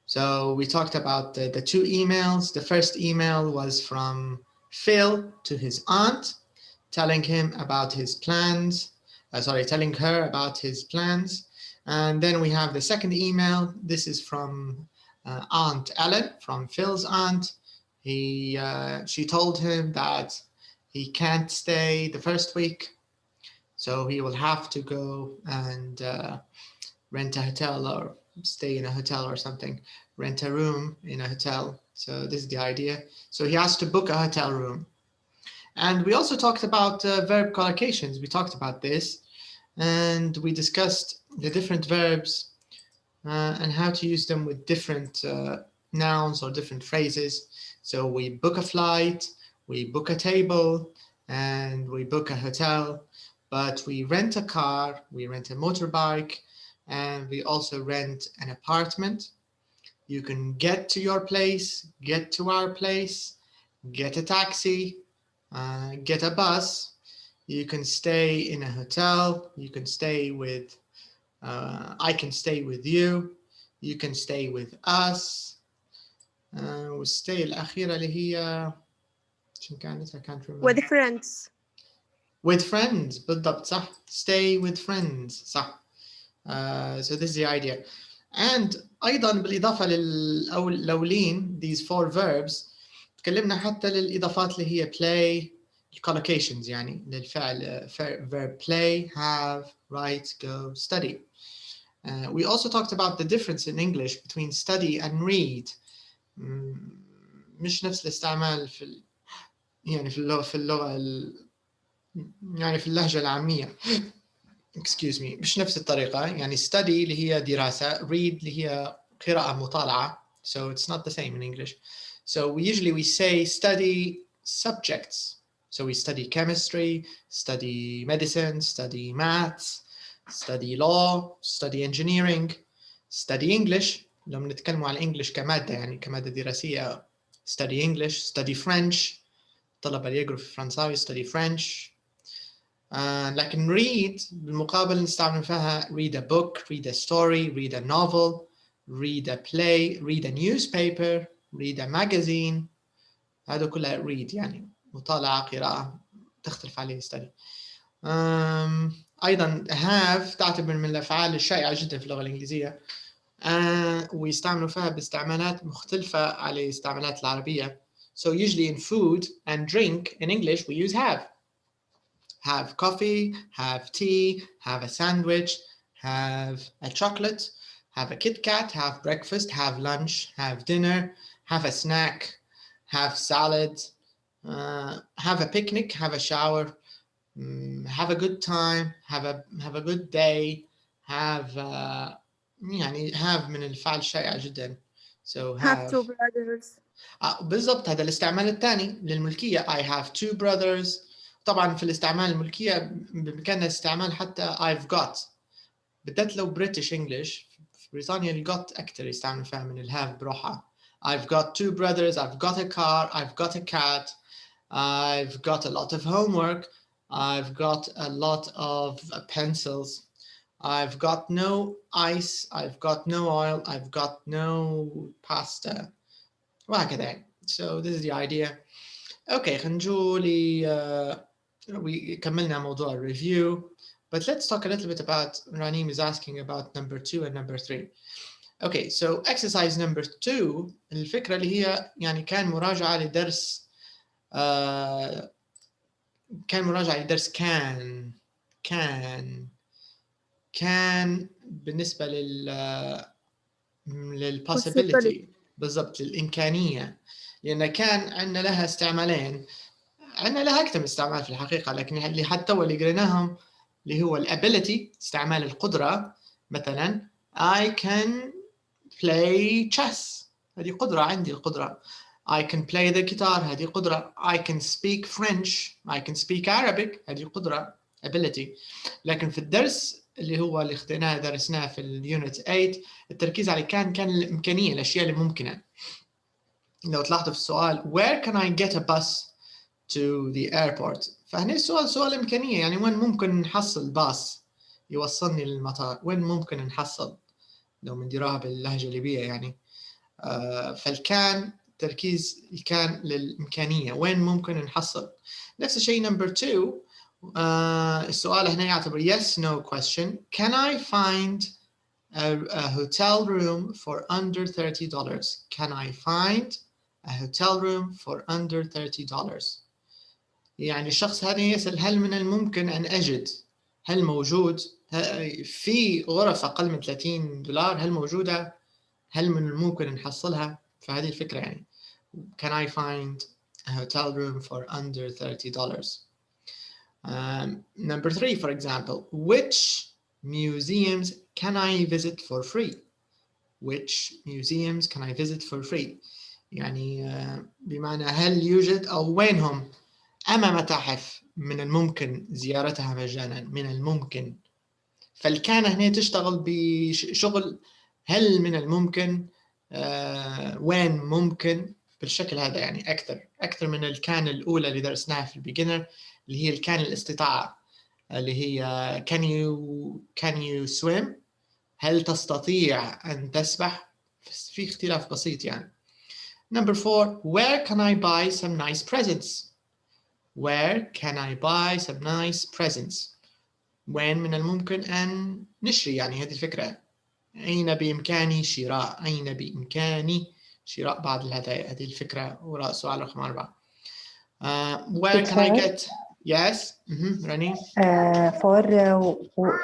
So we talked about the two emails. The first email was from Phil to his aunt, telling him about his plans. Telling her about his plans. And then we have the second email. This is from Aunt Ellen, from Phil's aunt. She told him that he can't stay the first week, so he will have to go and rent a hotel or stay in a hotel or something, rent a room in a hotel. So this is the idea. So he has to book a hotel room. And we also talked about verb collocations. We talked about this, and we discussed the different verbs and how to use them with different nouns or different phrases. So we book a flight, we book a table, and we book a hotel, but we rent a car, we rent a motorbike, and we also rent an apartment. You can get to your place, get to our place, get a taxi, get a bus. You can stay in a hotel. You can stay with, I can stay with you. You can stay with us. والstay الأخيرة اللي هي شو كانت؟ I can't remember. With friends. With friends بالضبط صح. Stay with friends صح. So this is the idea. And أيضا بالإضافة للأولين, these four verbs, تكلمنا حتى للإضافات اللي هي play, collocations يعني للفعل verb play, have, write, go, study. We also talked about the difference in English between study and read. مش نفس الاستعمال يعني في اللهجة العامية. Excuse me. مش نفس الطريقة. يعني study اللي هي دراسة, read اللي هي قراءة مطالعة. So it's not the same in English. So we say study subjects. So we study chemistry, study medicine, study maths, study law, study engineering, study English. لو بنتكلم على English كمادة يعني كمادة دراسية, study English, study French. الطلبة اللي يقروا في فرنساوي study French. لكن read بالمقابل نستعمل فيها read a book, read a story, read a novel, read a play, read a newspaper, read a magazine. هذا كلها read يعني مطالعة قراءة تختلف عليه study. أيضا have تعتبر من الأفعال الشائعة جدا في اللغة الإنجليزية ويستعملوا فيها باستعمالات مختلفة على الاستعمالات العربية. So usually in food and drink in English we use have. Have coffee, have tea, have a sandwich, have a chocolate, have a Kit Kat, have breakfast, have lunch, have dinner, have a snack, have salad, have a picnic, have a shower, have a good time, have a good day, have يعني have من الفعل شائع جدا. So have two brothers. بالضبط هذا الاستعمال الثاني للملكية. I have two brothers. طبعا في الاستعمال الملكية بإمكاننا استعمال حتى I've got. بالذات لو British English في بريطانيا الgot أكثر يستعمل فيها من الهاف بروحها. I've got two brothers, I've got a car, I've got a cat, I've got a lot of homework, I've got a lot of pencils, I've got no ice, I've got no oil, I've got no pasta. وهكذا. So this is the idea. Okay, خنجو كملنا موضوع الريفيو. But let's talk a little bit about, Ranim is asking about number 2 and number 3. Okay, so exercise number 2 الفكرة اللي هي يعني كان مراجعة لدرس كان بالنسبة للpossibility بالضبط للإمكانية, لأن كان عندنا لها استعمالين, عندنا لها أكثر من استعمال في الحقيقة, لكن اللي حتى اللي قريناهم اللي هو الability استعمال القدرة. مثلا I can play chess, هذه قدرة, عندي القدرة. I can play the guitar, هذه قدرة. I can speak French, I can speak Arabic, هذه قدرة ability. لكن في الدرس اللي هو اللي درسناه في اليونت 8 التركيز على كان الإمكانية, الأشياء اللي ممكنة. لو تلاحظوا في السؤال where can I get a bus to the airport, فهنا السؤال سؤال إمكانية, يعني وين ممكن نحصل باص يوصلني للمطار, وين ممكن نحصل لو بنديروها باللهجة الليبية يعني. فالكان تركيز الكان للإمكانية، وين ممكن نحصل. نفس الشيء number 2. السؤال هنا يعتبر yes no question. Can I find a hotel room for under $30? Can I find a hotel room for under $30? يعني الشخص هذا يسأل هل من الممكن أن أجد، هل موجود في غرف أقل من $30 هل موجودة، هل من الممكن نحصلها. فهذه الفكرة يعني. Can I find a hotel room for under $30? Number 3, for example, which museums can I visit for free? Which museums can I visit for free? يعني بمعنى هل يوجد أو وينهم أما متاحف من الممكن زيارتها مجانا، من الممكن. فالكان هنا تشتغل بشغل هل من الممكن، وين ممكن، بالشكل هذا يعني أكثر من الكان الأولى اللي درسناها في البيجنر اللي هي الكان الاستطاعة اللي هي can you swim، هل تستطيع أن تسبح. في اختلاف بسيط يعني. Number 4, where can I buy some nice presents? Where can I buy some nice presents? وين من الممكن أن نشري، يعني هذه الفكرة. أين بإمكاني شراء، أين بإمكاني شراء بعض الهدايا. هذه الفكرة وراء سؤال رقم 4. Where can I get yes رني for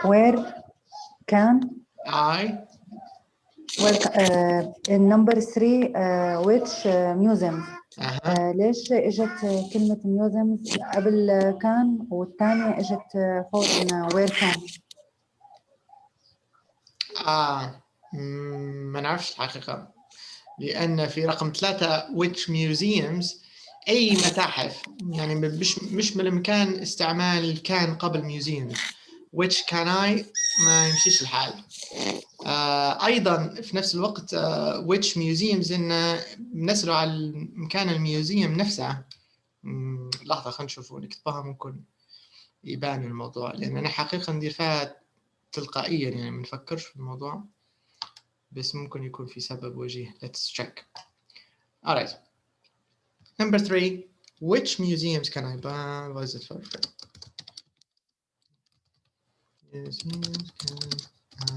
where can number 3 which museum. ليش اجت كلمة museums قبل كان والثانية اجت فوق where can؟ ما نعرفش الحقيقة، لأن في رقم 3 which museums أي متاحف، يعني مش من الإمكان استعمال كان قبل museums. which can I ما يمشيش الحال. أيضا في نفس الوقت which museums إن نسأله على مكان الميوزيوم نفسه. لحظة خلينا نشوفه نكتبها ممكن يبان الموضوع، لأن أنا حقيقة ندير فيها تلقائيا يعني ما نفكرش في الموضوع، بس ممكن يكون في سبب وجيه. Let's check. Alright. Number 3. Which museums can I visit for free? Museums can I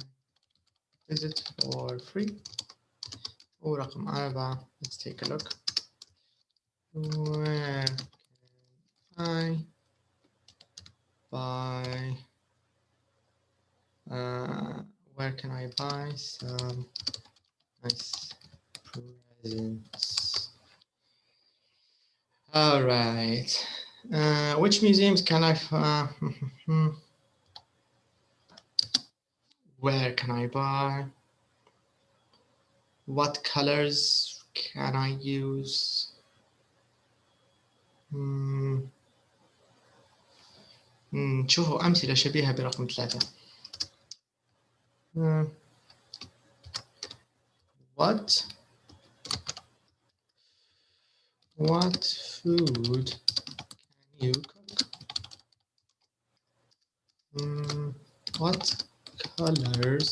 visit for free? ورقم 4. Let's take a look. Where can I buy? Where can I buy some nice presents? All right. Which museums can I? Where can I buy? What colors can I use? شوفوا أمثلة شبيهة برقم 3. What food can you cook? What colors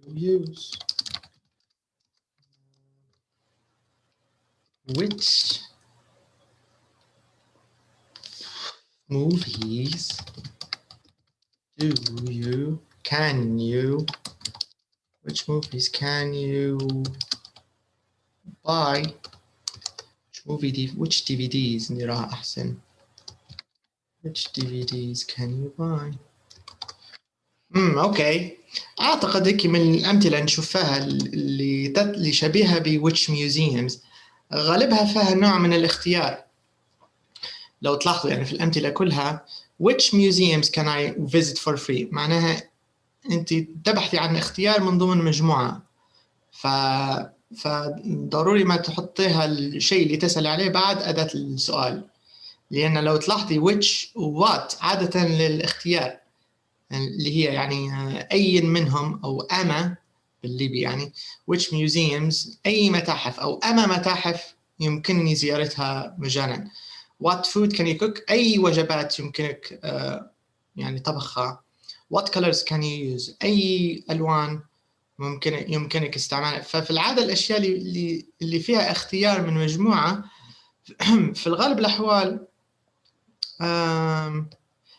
can you use? Which movies which movies can you buy? Which DVDs نراها أحسن. Which DVDs can you buy? أوكي. أعتقد هيك من الأمثلة نشوفها اللي شبيهة ب which museums غالبها فيها نوع من الاختيار. لو تلاحظوا يعني في الأمثلة كلها which museums can I visit for free معناها أنت تبحثي عن اختيار من ضمن مجموعة، فضروري ما تحطيها الشيء اللي تسأل عليه بعد أداة السؤال، لأن لو تلاحظي which و what عادة للاختيار اللي هي يعني أي منهم أو أما بالليبي يعني which museums أي متاحف أو أما متاحف يمكنني زيارتها مجانا. What food can you cook أي وجبات يمكنك يعني طبخها. What colors can you use أي ألوان يمكنك استعمالها. ففي العادة الأشياء اللي فيها اختيار من مجموعة في الغالب الأحوال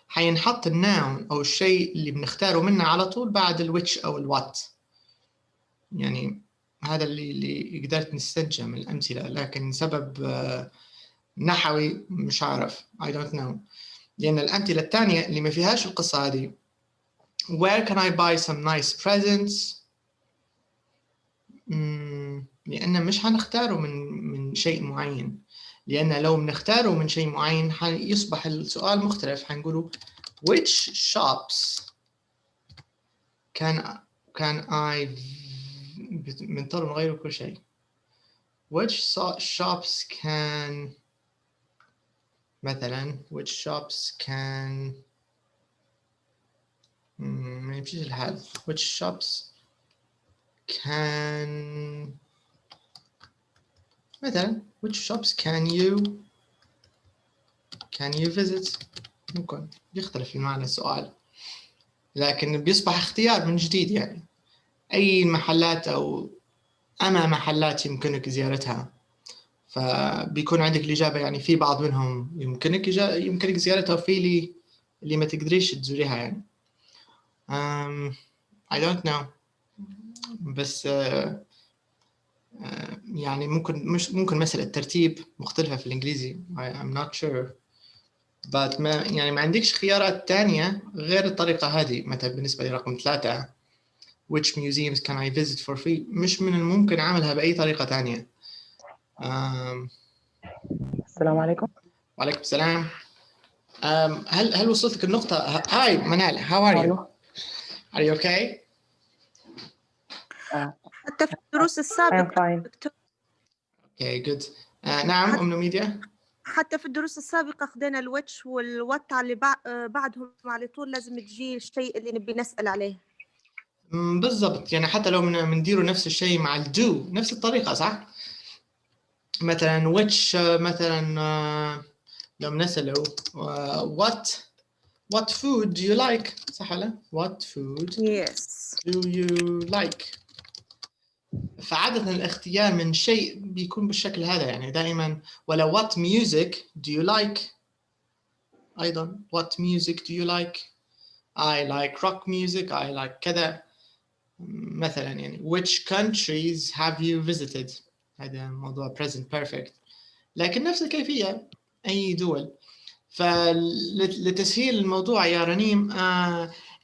حينحط الناون أو الشيء اللي بنختاره منه على طول بعد الويتش أو الوات. يعني هذا اللي قدرت نستنتجه من الأمثلة، لكن سبب نحوي مش عارف I don't know. لأن الأمثلة الثانية اللي ما فيهاش القصة هذه where can I buy some nice presents، لأن مش حنختاره من شيء معين، لأن لو بنختاره من شيء معين يصبح السؤال مختلف. حنقوله which shops can I بنضطر نغير كل شيء. which shops can مثلا which shops can ما يمشيش الحال. which shops can مثلا which shops can you visit. ممكن يختلف المعنى السؤال، لكن بيصبح اختيار من جديد. يعني أي محلات أو أما محلات يمكنك زيارتها، فبيكون عندك الإجابة. يعني في بعض منهم يمكنك زيارتها، وفي اللي ما تقدريش تزوريها. يعني I don't know، بس يعني ممكن مسألة ترتيب مختلفة في الإنجليزي. I'm not sure، but ما عندكش خيارات تانية غير الطريقة هذه. مثلا بالنسبة لرقم 3 which museums can I visit for free، مش من الممكن عملها بأي طريقة تانية. السلام عليكم. وعليكم السلام. هل وصلتك النقطة؟ هاي منال، how are you؟ Are you okay؟ حتى في الدروس السابقة Okay good. نعم أم ميديا. حتى في الدروس السابقة خدينا الويتش والوات اللي بعدهم على طول لازم تجي الشيء اللي نبي نسأل عليه. بالضبط. يعني حتى لو بنديروا نفس الشيء مع الدو نفس الطريقة، صح؟ مثلا which مثلا لو بنسأله what food do you like، صح ولا؟ what food do you like. فعادة الاختيار من شيء بيكون بالشكل هذا يعني دائما. ولا what music do you like، أيضا what music do you like. I like rock music، I like كذا مثلا. يعني which countries have you visited، هذا موضوع present perfect، لكن نفس الكيفية أي دول. فلتسهيل الموضوع يا رنيم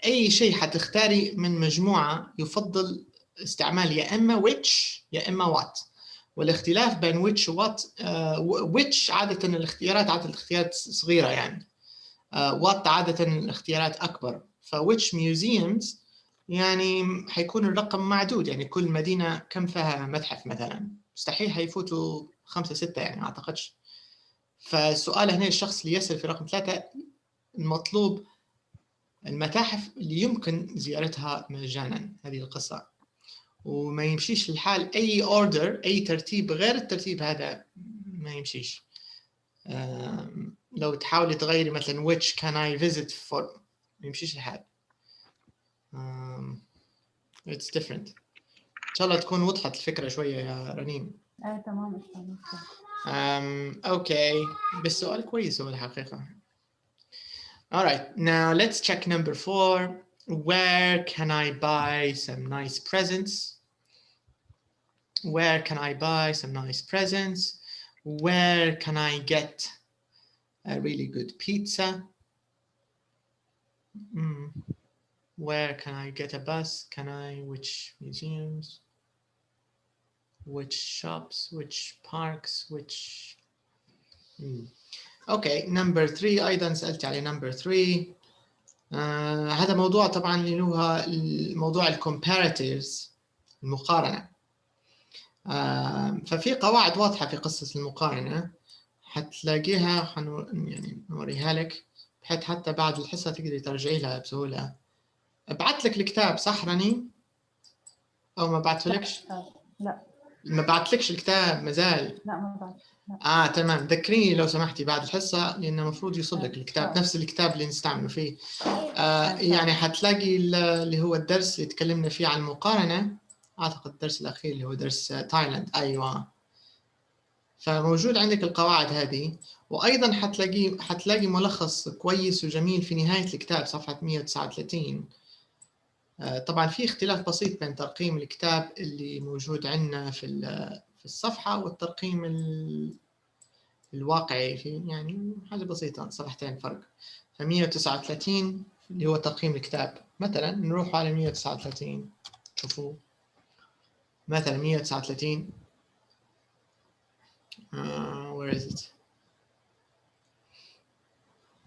أي شيء حتختاري من مجموعة يفضل استعمال يا إما which يا إما what. والاختلاف بين which و what which عادة الاختيارات صغيرة يعني، what عادة الاختيارات أكبر. which museums يعني حيكون الرقم معدود. يعني كل مدينة كم فيها متحف مثلا، مستحيل حيفوتوا 5 6 يعني ما أعتقدش. فالسؤال هنا الشخص اللي يسأل في رقم 3 المطلوب المتاحف اللي يمكن زيارتها مجانا. هذه القصة، وما يمشيش الحال أي order أي ترتيب غير الترتيب هذا ما يمشيش. لو تحاولي تغيري مثلا which can I visit for ما يمشيش الحال. it's different. إن شاء الله تكون وضحت الفكرة شوية يا رنيم. تمام. أوكي، بس سؤال كويس هو الحقيقة. All right, now let's check number 4. Where can I buy some nice presents? Where can I buy some nice presents? Where can I get a really good pizza? Where can I get a bus? Which museums? Which shops? Which parks? Which... Okay, number 3 أيضا سألت على number 3. هذا موضوع طبعا اللي هو موضوع الكومباراتيفز، المقارنة. ففي قواعد واضحة في قصة المقارنة حتلاقيها يعني نوريها لك بحيث حتى بعد الحصة تقدري ترجعي لها بسهولة. بعت لك الكتاب صح رني؟ أو ما بعتلكش؟ لا ما بعتلكش الكتاب مازال. لا ما بعت. تمام، ذكريني لو سمحتي بعد الحصة، لأنه المفروض يوصل لك الكتاب، نفس الكتاب اللي نستعمله فيه. يعني حتلاقي اللي هو الدرس اللي تكلمنا فيه عن المقارنة، أعتقد الدرس الأخير اللي هو درس تايلاند. أيوة، فموجود عندك القواعد هذه، وأيضا حتلاقي ملخص كويس وجميل في نهاية الكتاب صفحة 139. طبعا في اختلاف بسيط بين ترقيم الكتاب اللي موجود عندنا في الصفحة والترقيم الواقعي، في يعني حاجة بسيطة، صفحتين فرق. ف 139 اللي هو ترقيم الكتاب، مثلا نروح على 139، شوفوا مثلا 139 where is it؟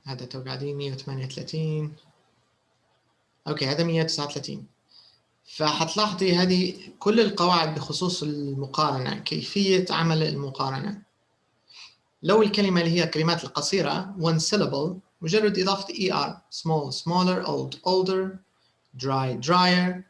هذا تو قاعدين 138. اوكي، هذا 139. فحتلاحظي هذه كل القواعد بخصوص المقارنة، كيفية عمل المقارنة. لو الكلمة اللي هي الكلمات القصيرة one syllable، مجرد إضافة ER، small smaller، old older، dry drier،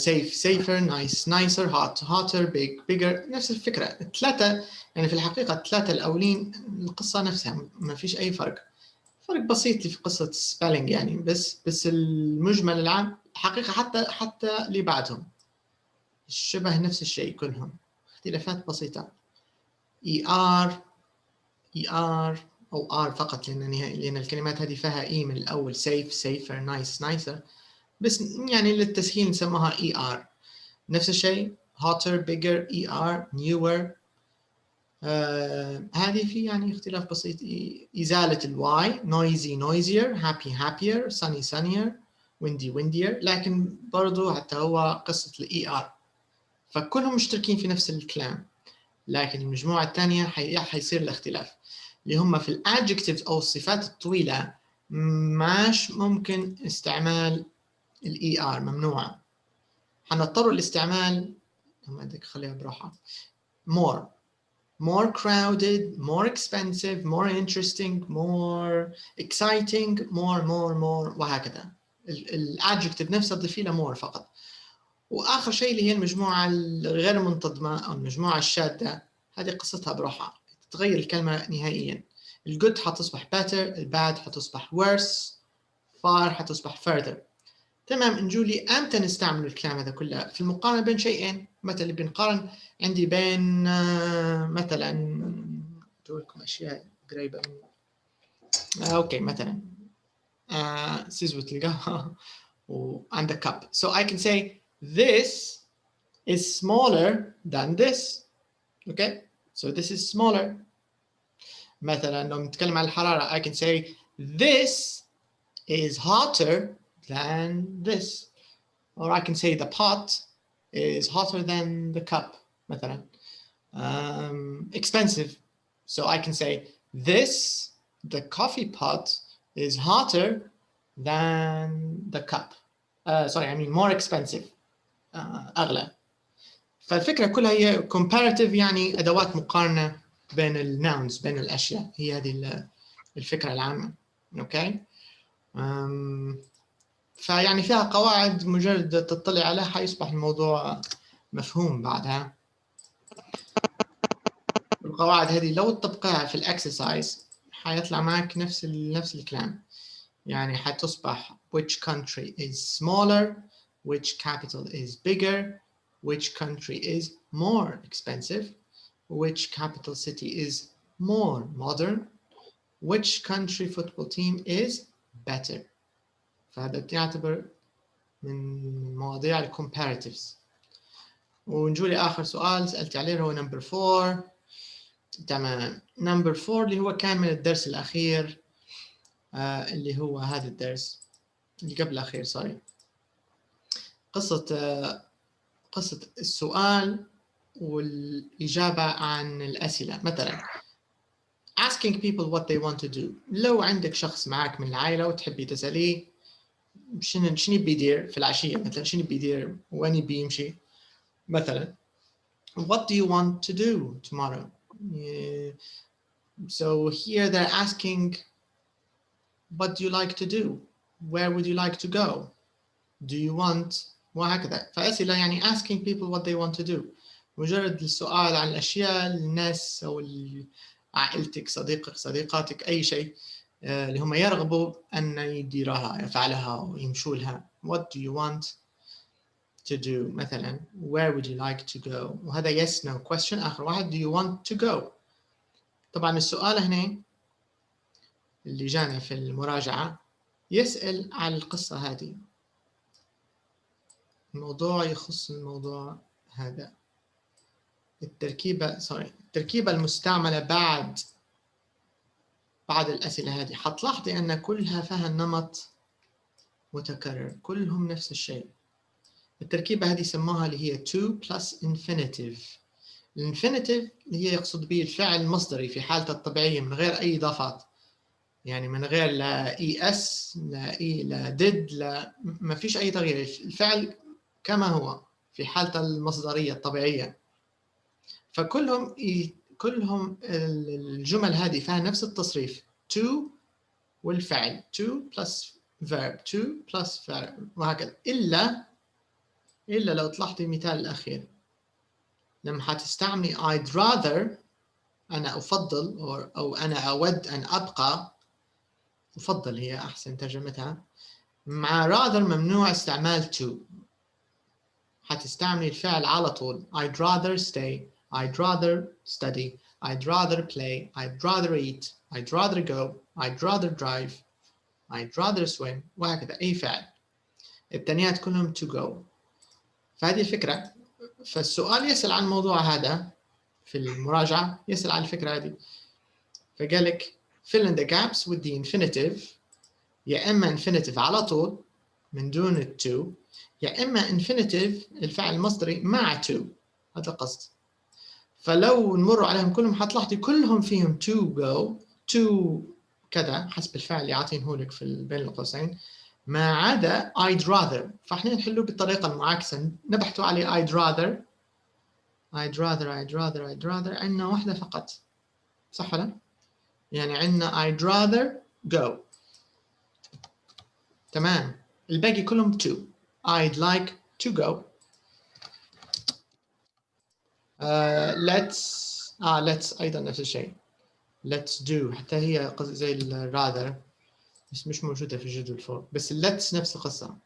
safe safer، nice nicer، hot hotter، big bigger. نفس الفكرة، الثلاثة يعني في الحقيقة الثلاثة الأولين القصة نفسها، ما فيش أي فرق بسيط في قصة السبيلينج يعني، بس المجمل العام حقيقة حتى اللي بعدهم الشبه نفس الشيء كلهم، اختلافات بسيطة. ER أو R فقط، لأن الكلمات هذه فيها E من الأول، safe safer nice nicer، بس يعني للتسهيل نسموها ER. نفس الشيء hotter bigger ER newer. هذه في يعني اختلاف بسيط، إزالة الواي noisy noisier، happy happier، sunny sunnier، windy windier، لكن برضو حتى هو قصة ال ER، فكلهم مشتركين في نفس الكلام، لكن المجموعة الثانية حيصير الاختلاف، اللي هم في الادجكتيفز أو الصفات الطويلة ماش ممكن استعمال ال ER، ممنوعة. حنضطر لاستعمال، بدك خليها براحة، more crowded، more expensive، more interesting، more exciting، more وهكذا. الادجكتيف نفسه تضيفي له more فقط. واخر شيء اللي هي المجموعه الغير منتظمه او المجموعه الشاذه، هذه قصتها بروحها، تتغير الكلمه نهائيا. الجود حتصبح better، الباد حتصبح worse، far حتصبح further. تمام، نجولي امتى نستعمل الكلام هذا كله في المقارنه بين شيئين. مثلا اللي بنقارن عندي بين مثلا اقول لكم اشياء قريبه من اوكي، مثلا سيزوة القهوه وعندك cup. So I can say this is smaller than this. Okay, so this is smaller. مثلا لو نتكلم عن الحراره I can say this is hotter than this. Or I can say the pot is hotter than the cup مثلا. Expensive, so I can say this, the coffee pot is hotter than the cup. Sorry, I mean more expensive. أغلى. فالفكرة كلها هي comparative، يعني أدوات مقارنة بين الناونز، بين الأشياء، هي هذه الفكرة العامة. أوكي. فيعني فيها قواعد مجرد تطلع عليها حيصبح الموضوع مفهوم بعدها. القواعد هذه لو تطبقها في الاكسرسايز حيطلع معك نفس الكلام، يعني حتصبح which country is smaller، which capital is bigger، which country is more expensive، which capital city is more modern، which country football team is better. فهذا يعتبر من مواضيع الكومباريتيفز. ونجولي آخر سؤال سألت عليه هو نمبر 4. تمام، نمبر 4 اللي هو كان من الدرس الأخير، اللي هو هذا الدرس اللي قبل الأخير، سوري. قصة السؤال والإجابة عن الأسئلة. مثلا asking people what they want to do. لو عندك شخص معك من العائلة وتحبي تسأليه شنو بيدير في العشية، مثلا شنو بيدير وين بيمشي، مثلا what do you want to do tomorrow. So here they're asking what do you like to do, where would you like to go, do you want، وهكذا. فأسئلة يعني asking people what they want to do. مجرد السؤال عن الأشياء، الناس أو عائلتك، صديقك، صديقاتك، أي شيء اللي هم يرغبوا أن يديروها، يفعلها ويمشوا لها. What do you want to do مثلا. Where would you like to go. وهذا yes no question. آخر واحد do you want to go. طبعا السؤال هنا اللي جانا في المراجعة يسأل على القصة هذه، الموضوع يخص الموضوع هذا. التركيبة المستعملة بعد الأسئلة هذه حتلاحظي أن كلها فيها نمط متكرر، كلهم نفس الشيء. التركيبة هذه سموها اللي هي to plus infinitive. الانفينيتيف اللي هي يقصد به الفعل المصدري في حالته الطبيعية من غير أي إضافات، يعني من غير لا es لا لا did لا، ما فيش أي تغيير، الفعل كما هو في حالته المصدرية الطبيعية. فكلهم الجمل هذه فيها نفس التصريف to والفعل to plus verb to plus verb وهكذا، إلا لو تلاحظي المثال الأخير لما حتستعملي I'd rather، أنا أفضل أو أنا أود أن أبقى. أفضل هي أحسن ترجمتها. مع rather ممنوع استعمال to، حتستعملي الفعل على طول. I'd rather stay، I'd rather study، I'd rather play، I'd rather eat، I'd rather go، I'd rather drive، I'd rather swim وهكذا. أي فعل. التانيات كلهم to go. فهذه الفكرة. فالسؤال يسأل عن الموضوع هذا في المراجعة، يسأل عن الفكرة هذه. فقال لك fill in the gaps with the infinitive، يا إما infinitive على طول من دون ال to، يا إما infinitive الفعل المصدري مع to. هذا القصد. فلو نمر عليهم كلهم حتلاحظي كلهم فيهم to go to كذا حسب الفعل اللي عاطينه لك في بين القوسين، ما عدا I'd rather. فاحنا نحله بالطريقة المعاكسة، نبحثوا عليه I'd rather I'd rather I'd rather I'd rather. عندنا واحدة فقط، صح ولا؟ يعني عندنا I'd rather go. تمام. الباقي كلهم to. I'd like to go. let's أيضا نفس الشيء. let's do حتى هي زي ال rather بس مش موجودة في الجدول فوق، بس let's نفس القصة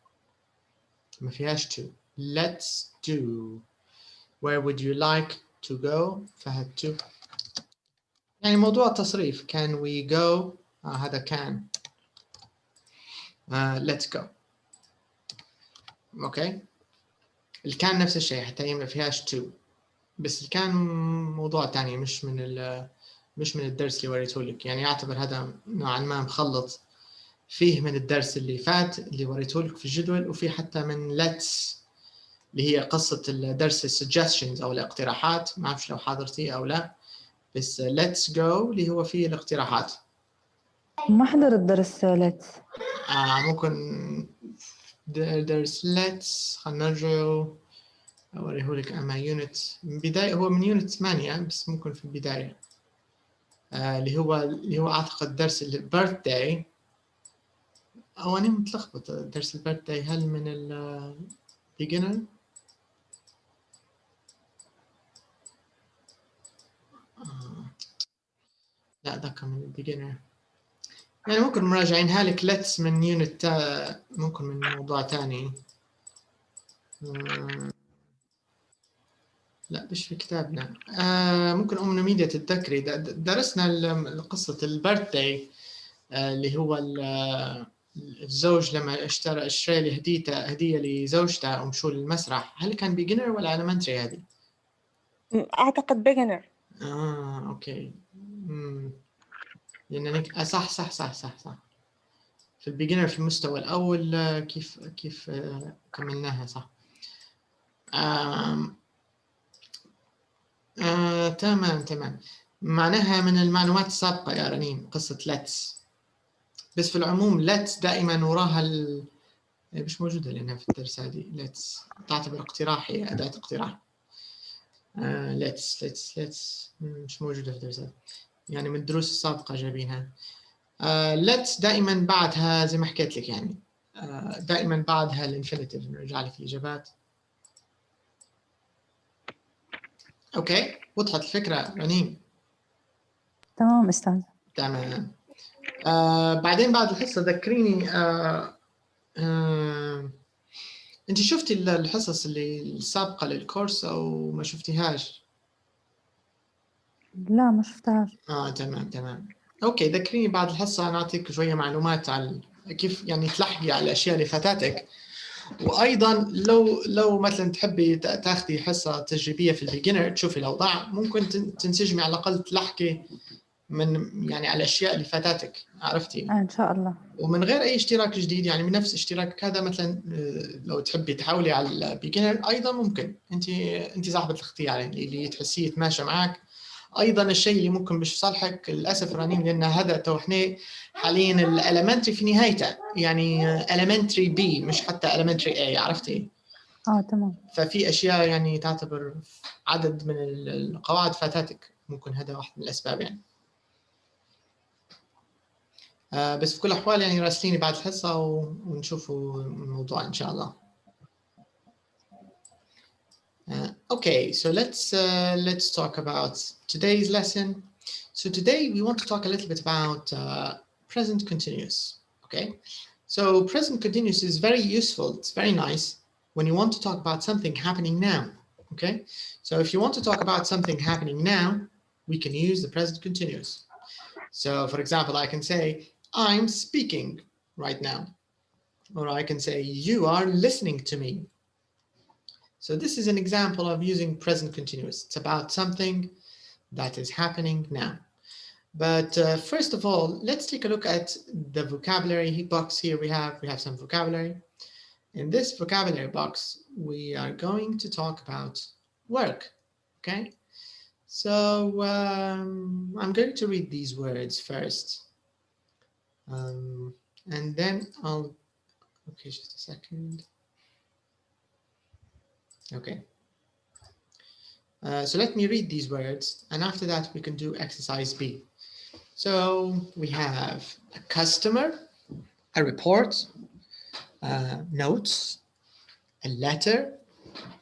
ما فيهاش to. let's do. where would you like to go فهد to. يعني موضوع تصريف can we go هذا can. let's go. اوكي. الكان نفس الشيء حتى هي ما فيهاش to، بس الكان موضوع تاني مش من الدرس اللي وريته لك، يعني يعتبر هذا نوعا ما مخلط فيه من الدرس اللي فات اللي وريته لك في الجدول، وفي حتى من let's اللي هي قصة الدرس suggestions أو الاقتراحات. ما أعرفش لو حضرتيه أو لا، بس let's go اللي هو فيه الاقتراحات. ما حضر الدرس let's. ممكن درس let's خلينا نرجع أوريه لك. أما يونت من بداية هو من يونت 8 بس ممكن في البداية اللي هو أعتقد درس birthday. أو أنا متلخبط، درس birthday هل من beginner؟ لا ذاك من beginner. يعني ممكن مراجعينها لك let's من يونت ممكن من موضوع تاني. لا مش في كتابنا. ممكن ميديا تتذكري درسنا قصة البيرثداي اللي هو الزوج لما اشترى لي هدية لزوجته ومشوا للمسرح. هل كان بيجنر ولا elementary هذه؟ أعتقد beginner. أوكي. لأن صح في البيجنر في المستوى الأول كيف كملناها صح. تمام. معناها من المعلومات السابقة يا رنيم قصة let's، بس في العموم let's دائما وراها مش موجودة لأنها في الدرس هذه. let's تعتبر اقتراح، هي أداة اقتراح. let's مش موجودة في الدرس هذا، يعني من الدروس السابقة جايبينها. let's دائما بعدها زي ما حكيت لك، يعني دائما بعدها الانفينيتيف. نرجع لك الإجابات. اوكي وضحت الفكرة رنيم؟ تمام أستاذ. تمام. بعدين بعد الحصة ذكريني انت شفتي الحصص اللي السابقة للكورس او ما شفتيهاش؟ لا ما شفتهاش. تمام. اوكي ذكريني بعد الحصة نعطيك شوية معلومات عن كيف يعني تلحقي على الاشياء اللي فاتتك. وايضا لو مثلا تحبي تاخذي حصة تجريبية في البيجنر تشوفي الاوضاع ممكن تنسجمي على الاقل تلحقي من يعني على الاشياء اللي فاتتك عرفتي؟ إن شاء الله. ومن غير اي اشتراك جديد يعني من نفس اشتراكك هذا مثلا لو تحبي تحاولي على البيجنر ايضا ممكن انت صاحبه الاختيار يعني اللي تحسيه يتماشى معك. ايضا الشيء اللي ممكن مش صالحك للاسف رنيم لان هذا تو احنا حاليا الالمنتري في نهايته يعني اليمنتري بي مش حتى اليمنتري اي عرفتي؟ تمام. ففي اشياء يعني تعتبر عدد من القواعد فاتتك ممكن هذا واحد من الاسباب يعني. بس في كل الأحوال يعني راسليني بعد الحصة ونشوفوا الموضوع إن شاء الله. Okay, so let's talk about today's lesson. So today we want to talk a little bit about present continuous. Okay, so present continuous is very useful. It's very nice when you want to talk about something happening now. Okay, so if you want to talk about something happening now, we can use the present continuous. So for example, I can say, I'm speaking right now. Or I can say, you are listening to me. So this is an example of using present continuous. It's about something that is happening now. But first of all, let's take a look at the vocabulary box here. We have some vocabulary. In this vocabulary box, we are going to talk about work, okay? So I'm going to read these words first. And then I'll, okay, just a second. Okay. So let me read these words, and after that we can do exercise B. So we have a customer, a report, notes, a letter,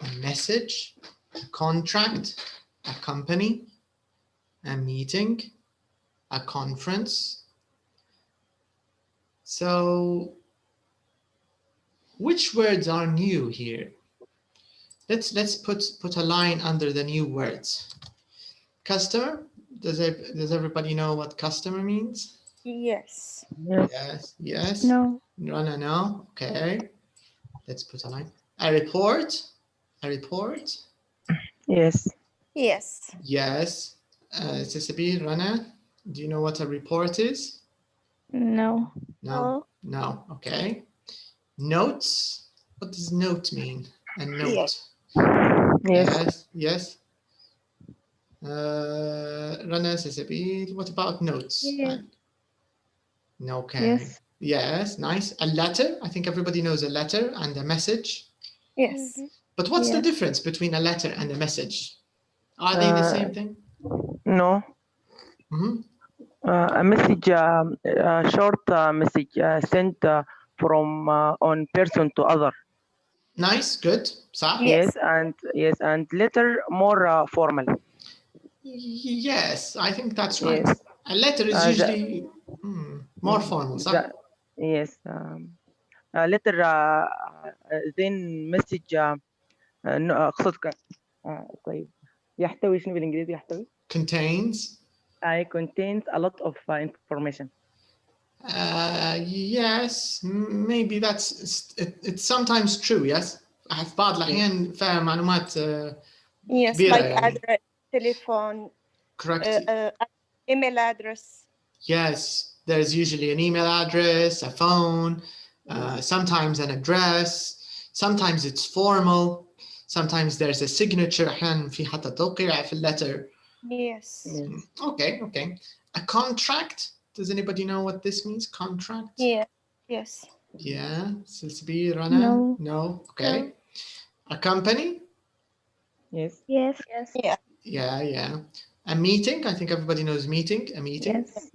a message, a contract, a company, a meeting, a conference. So which words are new here? Let's put a line under the new words. Customer, does everybody know what customer means? Yes. Yes. No. No. Okay. Let's put a line. A report. Yes. Yes. Sisabi, Rana, do you know what a report is? No. No. Okay. Notes. What does note mean? A note. Yes. Rana, Sisabi, what about notes? Yeah. Okay. Yes, nice. A letter. I think everybody knows a letter and a message. Yes. But what's the Yes. difference between a letter and a message? Are they the same thing? No. A message, a short message sent from one person to other. Nice, good. صح? Yes, and letter more formal. Yes, I think that's right. Yes. A letter is usually more formal, صح? Yes. Letter then message أقصد طيب يحتوي شنو بالإنجليزي يحتوي؟ Contains. Contains a lot of information. Yes, maybe it's sometimes true, yes. في بعض الأحيان فيها معلومات Yes, كبيرة like يعني. address, telephone, Correct. email address. Yes, there's usually an email address, a phone, sometimes an address, sometimes it's formal, sometimes there's a signature, أحيانا في حتى توقيع في letter. Yes. Okay. A contract, does anybody know what this means? Contract? Yes. Yeah, Silsibi, Rana? No. Okay. No. A company? Yes. Yeah. A meeting, I think everybody knows meeting, a meeting. Yes.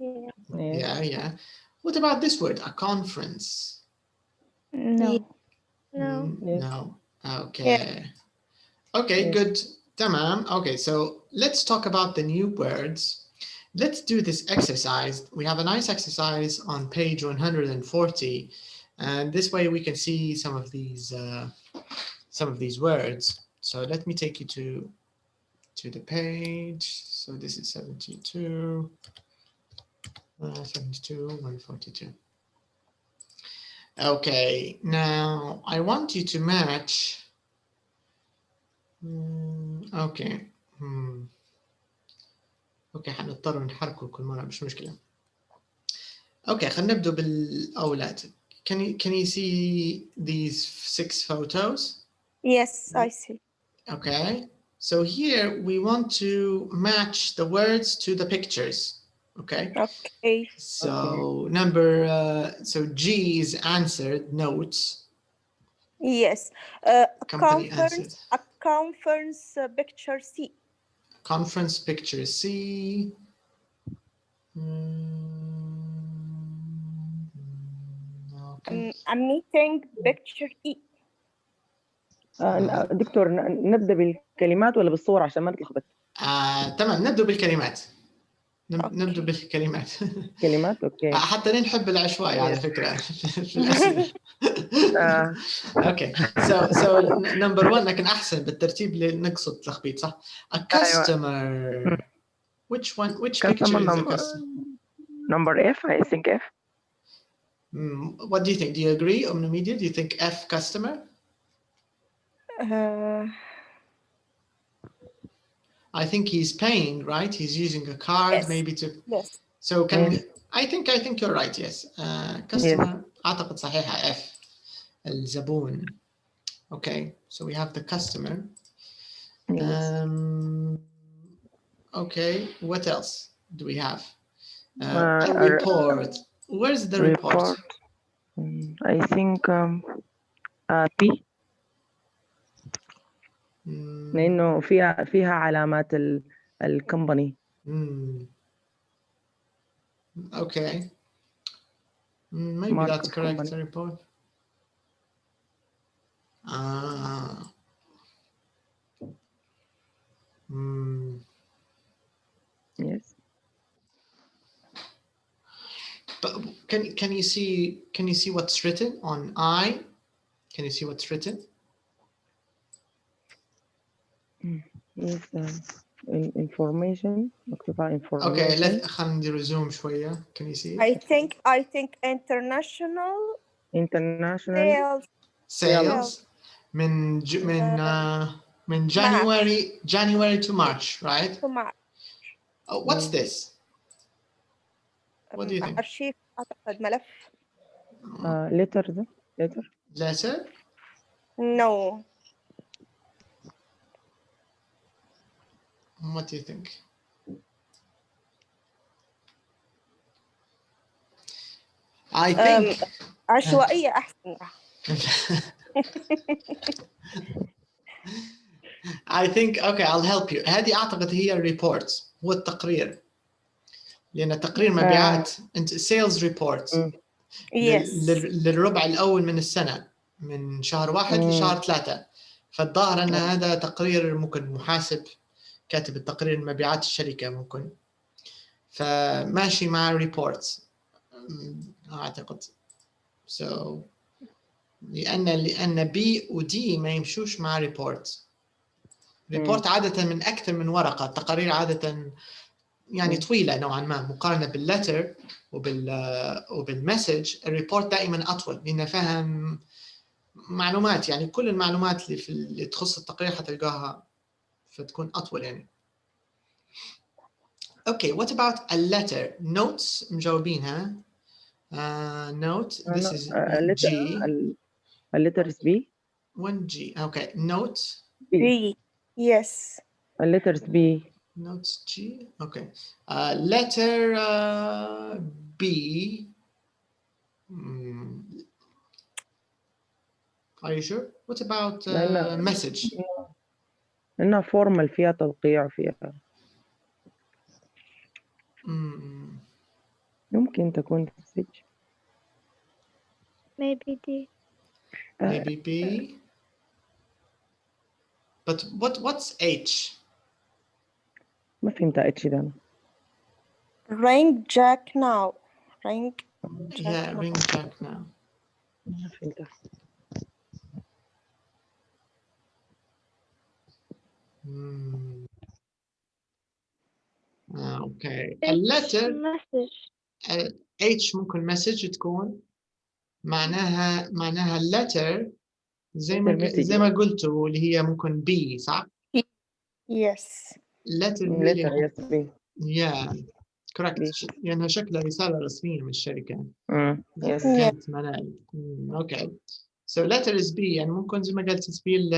Yeah. What about this word? A conference? No. No. Okay. Okay, good. Tamam. Okay, so let's talk about the new words. Let's do this exercise. We have a nice exercise on page 140, and this way we can see some of these words. So let me take you to the page. So this is 72, 142. Okay, now I want you to match. Okay. اوكي حنضطر نحركه كل مرة مش مشكلة. اوكي خلينا نبدأ بالأولاد. Can you see these 6 photos? Yes, I see. Okay. So here we want to match the words to the pictures. Okay. Okay. So number so G is answered notes. Yes. Company answered. A conference picture C. Conference picture C. Okay. A meeting picture E. دكتور نبدأ بالكلمات ولا بالصور عشان ما نتلخبط؟ تمام نبدأ بالكلمات. نبدأ بالكلمات. كلمات اوكي. حتى نحب العشوائي على فكرة في الأسئلة. اوكي. So number 1 لكن أحسن بالترتيب لنقصد تلخبيط صح؟ A customer. Which picture is a customer? Number F, I think F. What do you think? Do you agree, Omnimedia? Do you think F customer? I think he's paying, right? He's using a card, yes. maybe to. Yes. So can we? I think you're right. Yes. Customer. أعتقد صحيحة F. الزبون. Okay. So we have the customer. Yes. Okay. What else do we have? A report. Where's the report? I think P. لأنه فيها علامات الكمباني. Okay. Maybe that's correct. The report. Yes. But can you see what's written on I? Can you see what's written? Yes. Information. Information. Okay. خلينا ندير zoom شوية. Can you see? I think international sales. من January to March, right? To March. What's this? What do you think? أرشيف أعتقد ملف. Letter? No. What do you think? I think عشوائية أحسن. I think okay I'll help you. هذه أعتقد هي reports. هو التقرير. لأن تقرير مبيعات أنت sales reports. Yes. للربع الأول من السنة من شهر 1 لشهر 3. فالظاهر أن هذا تقرير ممكن محاسب كاتب التقرير مبيعات الشركة ممكن. فماشي مع reports. أعتقد. So لأن B و D ما يمشوش مع report. report عادة من أكثر من ورقة. التقارير عادة يعني طويلة نوعا ما مقارنة بالletter وبالمسج. الريبورت دائما أطول لأنه فهم معلومات يعني كل المعلومات اللي تخص التقرير حتلقاها فتكون أطول يعني. Okay, what about a letter? Notes مجاوبينها. Note. This is G. A letter is B. 1G. Okay. Note. B. Yes. A letter is B. Notes G. Okay. Letter B. Are you sure? What about message? إنها formal فيها توقيع فيها. يمكن تكون message. Maybe D. Maybe B. But what's H? ما فهمت اتش ده أنا. Ring Jack now. Ring. Yeah, ring Jack now. ما فهمت. Hmm. Okay. A letter message. H ممكن message تكون معناها letter زي ما قلتوا اللي هي ممكن B صح؟ Yes. letter letter really yes B. yeah correct لأنها شكلها رسالة رسمية من الشركة. Yes. كانت منال. Okay. So letter is B يعني ممكن زي ما قلت تسبيل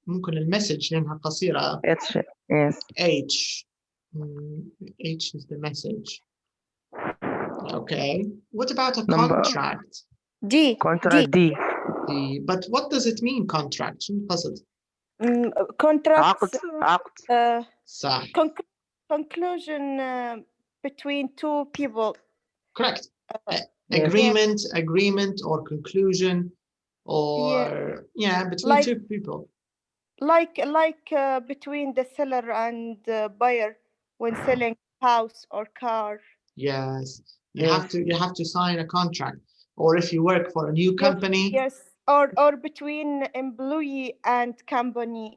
ممكن المسج لأنها قصيرة H. Yes. H. H is the message. Okay. What about a Number. contract? D. Contract D. But what does it mean contract? شنو قصد؟ Contracts. عقد. صح. Conclusion between two people. Correct. Yes. Agreement or conclusion or between two people. Like between the seller and buyer when selling house or car. Yes. You have to sign a contract. Or if you work for a new company. Yes. Or between employee and company.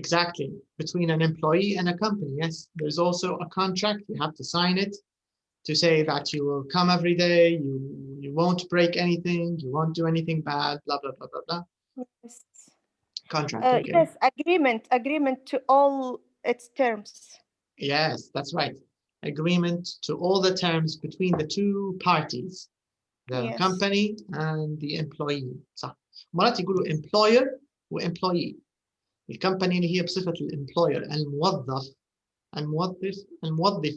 Exactly. Between an employee and a company. Yes. There's also a contract. You have to sign it to say that you will come every day. You won't break anything. You won't do anything bad. Blah blah blah blah blah. Yes. Contract. Okay. Yes. Agreement to all its terms. Yes, that's right. Agreement to all the terms between the two parties, the company and the employee. صح. مرات يقولوا employer و employee. الكمباني اللي هي بصفة الemployer الموظفة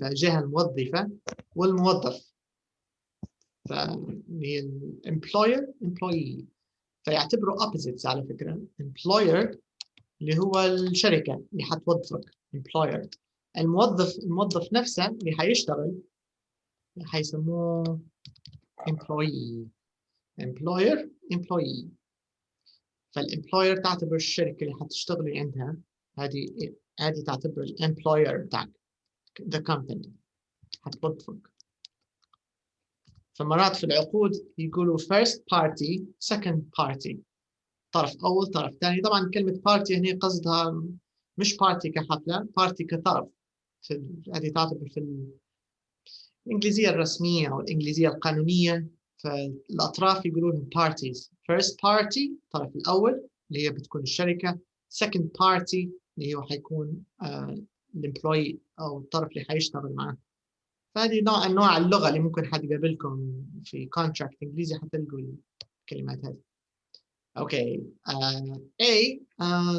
جهة الموظفة والموظف. فهي employee فيعتبروا opposites على فكرة. employer اللي هو الشركة اللي حتوظفك employer. الموظف نفسه اللي حيشتغل حيسموه employee. employee. فالemployer تعتبر الشركة اللي حتشتغلي عندها هذه تعتبر الemployer بتاعك the company حتوظفك. فمرات في العقود يقولوا first party second party طرف أول طرف ثاني. طبعا كلمة party هنا قصدها مش party كحفلة party كطرف. هذه تعتبر في الإنجليزية الرسمية أو الإنجليزية القانونية. فالأطراف يقولون parties. first party الطرف الأول اللي هي بتكون الشركة. second party اللي هو حيكون الامبلوي أو الطرف اللي حيشتغل معه. فهذه نوع اللغة اللي ممكن حد يقابلكم في contract إنجليزي حتلقوا الكلمات هذه. Okay. A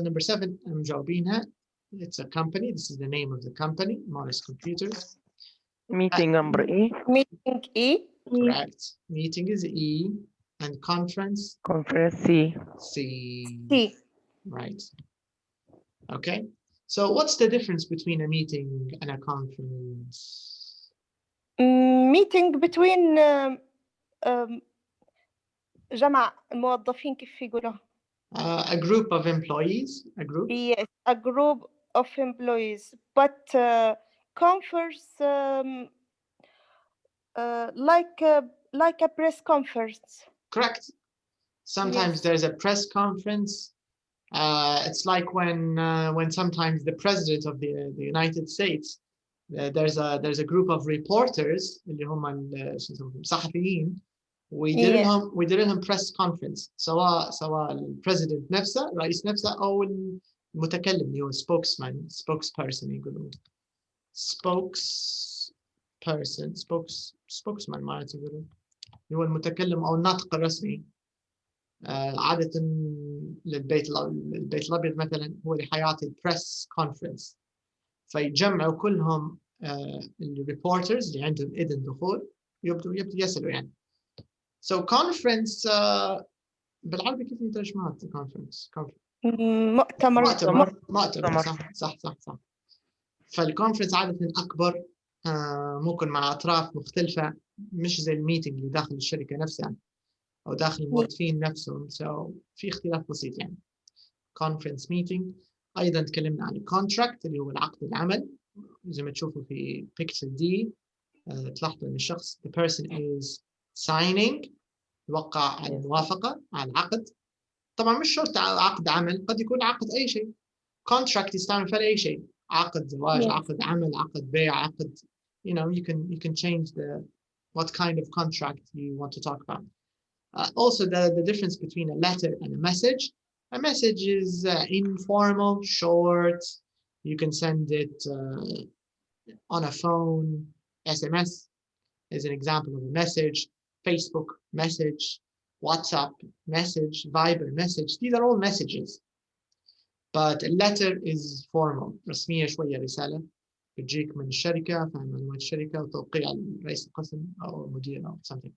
number 7 مجاوبينها. It's a company. This is the name of the company. Morris Computers. Meeting number E. Meeting E. Correct. Meeting is E and conference. Conference C. C. Right. Okay. So what's the difference between a meeting and a conference? Meeting between جمع موظفين كيف يقولوا. A group of employees. A group. Yes, a group of employees. But conference like a press conference. Correct. Sometimes there's a press conference. It's like when sometimes the president of the United States there's a group of reporters اللي هم الصحفيين ويدير لهم press conference سواء البريزيدنت نفسه الرئيس نفسه أو المتكلم اللي هو spokesperson يقولون spokesman معناته يقولون اللي هو المتكلم أو الناطق الرسمي. عادة البيت الأبيض مثلا هو اللي حيعطي press conference فيجمعوا كلهم الريبورترز اللي عندهم إذن دخول يبدو يسألوا يعني. So conference بالعربي كيف نترجمها conference؟ مؤتمر صح. فالكونفرنس عادة أكبر ممكن مع أطراف مختلفة مش زي الميتنج اللي داخل الشركة نفسها أو داخل الموظفين نفسهم. So في اختلاف بسيط يعني. Conference meeting. أيضا تكلمنا عن contract اللي هو العقد العمل. زي ما تشوفوا في picture دي تلاحظوا أن الشخص the person is signing يوقع الموافقة على العقد. طبعا مش شرط عقد عمل، قد يكون عقد أي شيء. contract يستعمل في أي شيء، عقد زواج، عقد عمل، عقد بيع، عقد you can change what kind of contract you want to talk about. Also the difference between a letter and a message. A message is informal, short. You can send it on a phone. SMS is an example of a message. Facebook message, WhatsApp message, Viber message. These are all messages. But a letter is formal. رسمية شوية، رسالة بتجيك من الشركة، فاهم، معلومات الشركة وتوقيع رئيس القسم أو المدير أو something.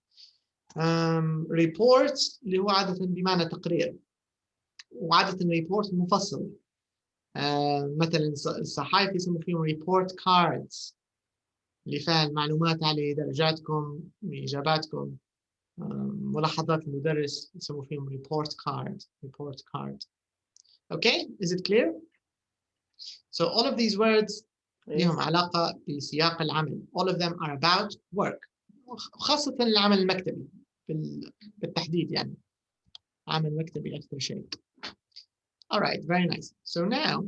reports اللي هو عادة بمعنى تقرير، وعادة report مفصل. مثلا الصحائف يسموا فيهم report cards اللي فيها المعلومات على درجاتكم، إجاباتكم، ملاحظات المدرس، يسموا فيهم report card. Okay, is it clear? So all of these words لهم علاقة بسياق العمل. All of them are about work. خاصة العمل المكتبي بالتحديد، يعني عمل مكتبي أكثر شيء. All right, very nice. So now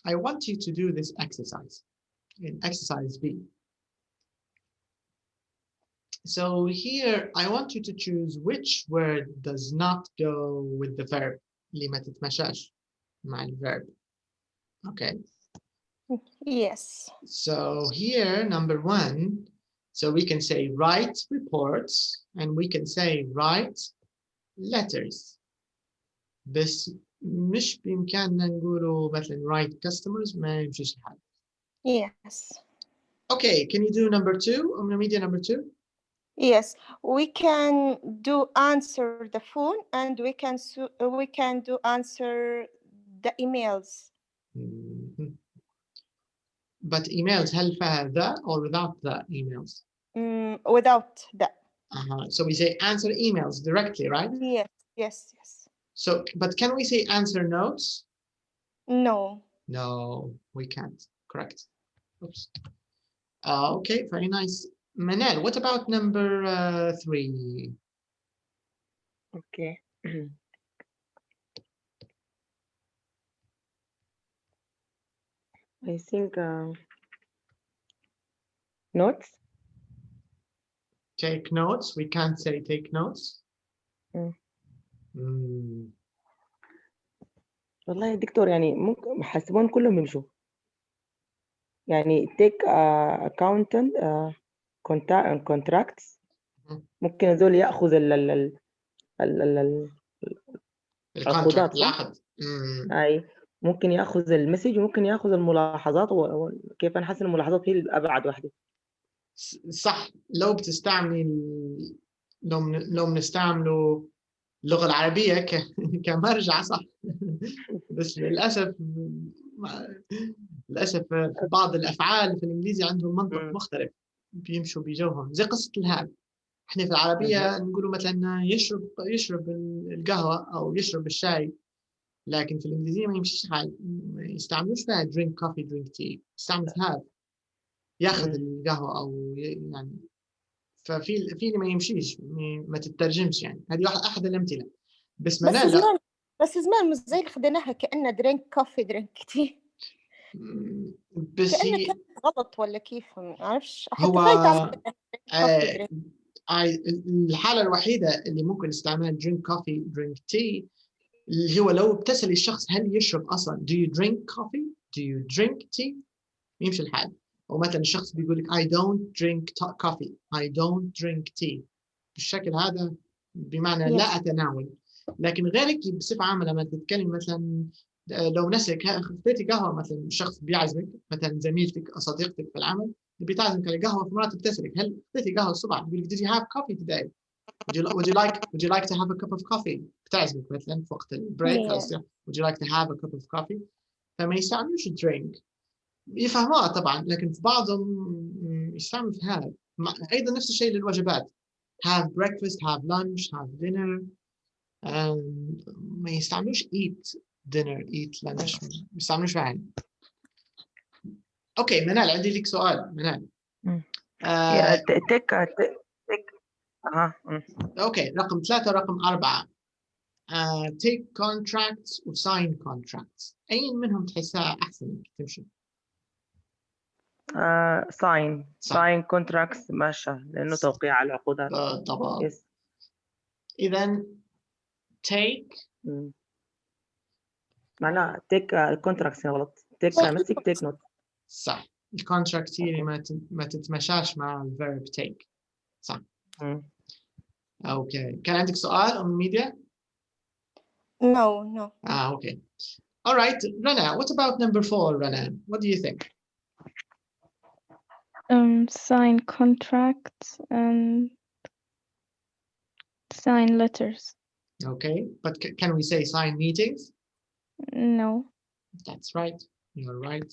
I want you to do this exercise in exercise B. So here I want you to choose which word does not go with the verb. اللي ما تتمشاش مع الverb. Okay. Yes. So here, number 1, so we can say write reports and we can say write letters. بس مش بإمكاننا نقوله مثلا write customers، ما يمشيش الحال. Yes. Okay, can you do number 2? Media number 2? Yes, we can do answer the phone and we can do answer the emails. Mm-hmm. But emails هل فيها the or without the emails? Without the. So we say answer emails directly, right? Yes. So, but can we say answer notes? No. No, we can't. Correct. Oops. Okay, very nice. Manel, what about number 3? Okay. I think notes. Take notes. We can't say take notes. والله يا دكتور يعني ممكن حسبون كلهم يمشوا. يعني take accountant contracts. ممكن هذول ياخذ العقودات، العقد. اي ممكن ياخذ المسج وممكن ياخذ الملاحظات، وكيف نحسن الملاحظات هي الابعد واحده. صح. لو بتستعملي لو بنستعملوا اللغة العربية كمرجع، صح. بس للأسف بعض الأفعال في الإنجليزي عندهم منطق مختلف، بيمشوا بجوهم. زي قصة الهاب، احنا في العربية نقولوا مثلا يشرب القهوة أو يشرب الشاي، لكن في الإنجليزية ما يمشيش حال، ما يستعملوش فيها drink coffee drink tea، يستعمل have، ياخذ القهوة أو يعني. ففي اللي ما يمشيش، ما تترجمش يعني. هذه أحد الأمثلة. بس زمان مش زي اللي خدناها كأنه درينك كوفي درينك تي، بس كأنه كان غلط ولا كيف، ما أعرفش. هو حتى الحالة الوحيدة اللي ممكن استعمال drink coffee drink tea اللي هو لو بتسأل الشخص هل يشرب أصلا do you drink coffee do you drink tea، يمشي الحال. أو مثلا الشخص بيقول لك I don't drink coffee I don't drink tea، بالشكل هذا بمعنى لا أتناول. لكن غيرك بصفة عامة لما تتكلم مثلا لو نسيك خذيتي قهوة، مثلا الشخص بيعزمك، مثلا زميلتك أو صديقتك في العمل بتعزمك على قهوة، فمرات بتسألك هل خذيتي قهوة الصبح، بيقول لك did you have coffee today would you like to have a cup of coffee، بتعزمك مثلا في وقت البريك would you like to have a cup of coffee. فما يستعملوش drink، يفهموها طبعا، لكن في بعضهم يستعمل في have. أيضا نفس الشيء للوجبات have breakfast have lunch have dinner. ما يستعملوش eat dinner eat lunch بيستعملوا شو يعني. اوكي منال عندي لك سؤال منال. take اوكي رقم 3 ورقم 4 take contracts و sign contracts اي منهم تحسها احسن تمشي؟ sign contracts ماشي لأنه توقيع على العقودات. طبعا. yes. إذا take معناها take contracts غلط. take take note. صح. الكونتراكت هي ما تتمشاش مع الفيرب take. صح. اوكي كان عندك سؤال on media؟ No. okay. All right, Rana, what about number 4, Rana? What do you think? Sign contracts and sign letters. Okay, but can we say sign meetings? No. That's right. You're right.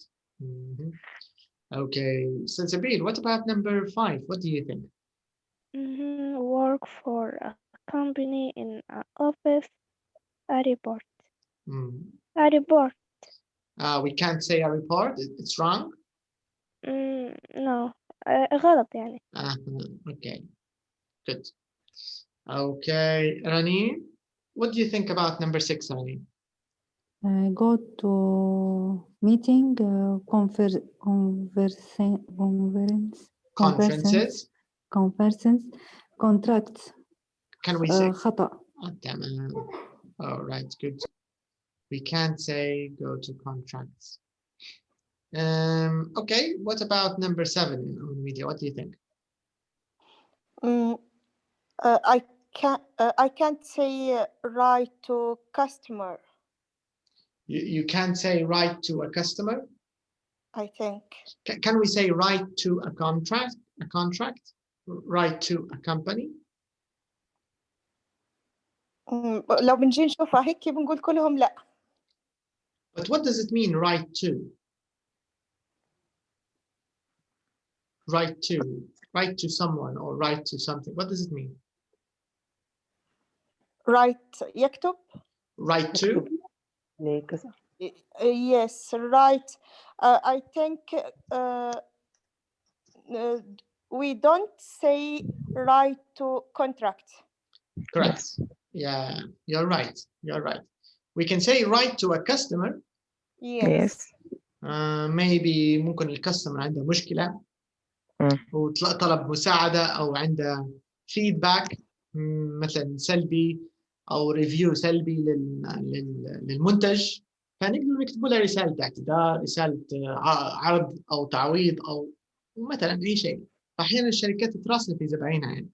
Okay, Sabil, what about number 5? What do you think? Work for a company in an office. A report. A report. We can't say a report. It's wrong. No. غلط يعني. Okay, good. Okay, Rani, what do you think about number 6, Rani? Go to meeting, Conferences. Contracts. Can we say? خطأ. All right, good. We can't say go to contracts. Okay, what about number 7 on media? What do you think? I can't say write to customer. You can't say write to a customer? I think. Can we say write to a contract? Write to a company? لو بنجي نشوفها هيك بنقول كلهم لا. But what does it mean write to? Write to someone or write to something. What does it mean? Write يكتب. Write to? Yes, write. I think we don't say write to contract. Correct. Yeah, you're right. We can say write to a customer. Yes. Maybe ممكن الكاستمر عنده مشكلة وطلب مساعدة أو عنده feedback مثلا سلبي أو ريفيو سلبي للمنتج، فنقدر نكتب له رسالة اعتذار، رسالة عرض أو تعويض أو مثلا أي شيء. فأحيانا الشركات تراسل في زبائنها يعني،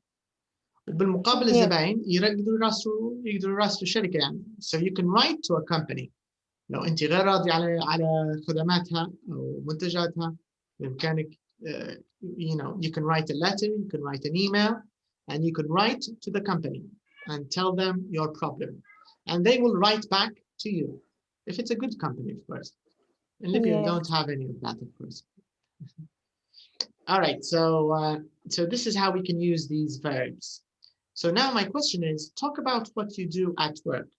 وبالمقابل الزبائن يقدروا يراسلوا الشركة يعني. So you can write to a company. لو أنت غير راضي على خدماتها أو منتجاتها بإمكانك you can write a letter, you can write an email, and you can write to the company and tell them your problem, and they will write back to you if it's a good company, of course. In Libya, we don't have any of that, of course. All right, so this is how we can use these verbs. So now my question is, talk about what you do at work.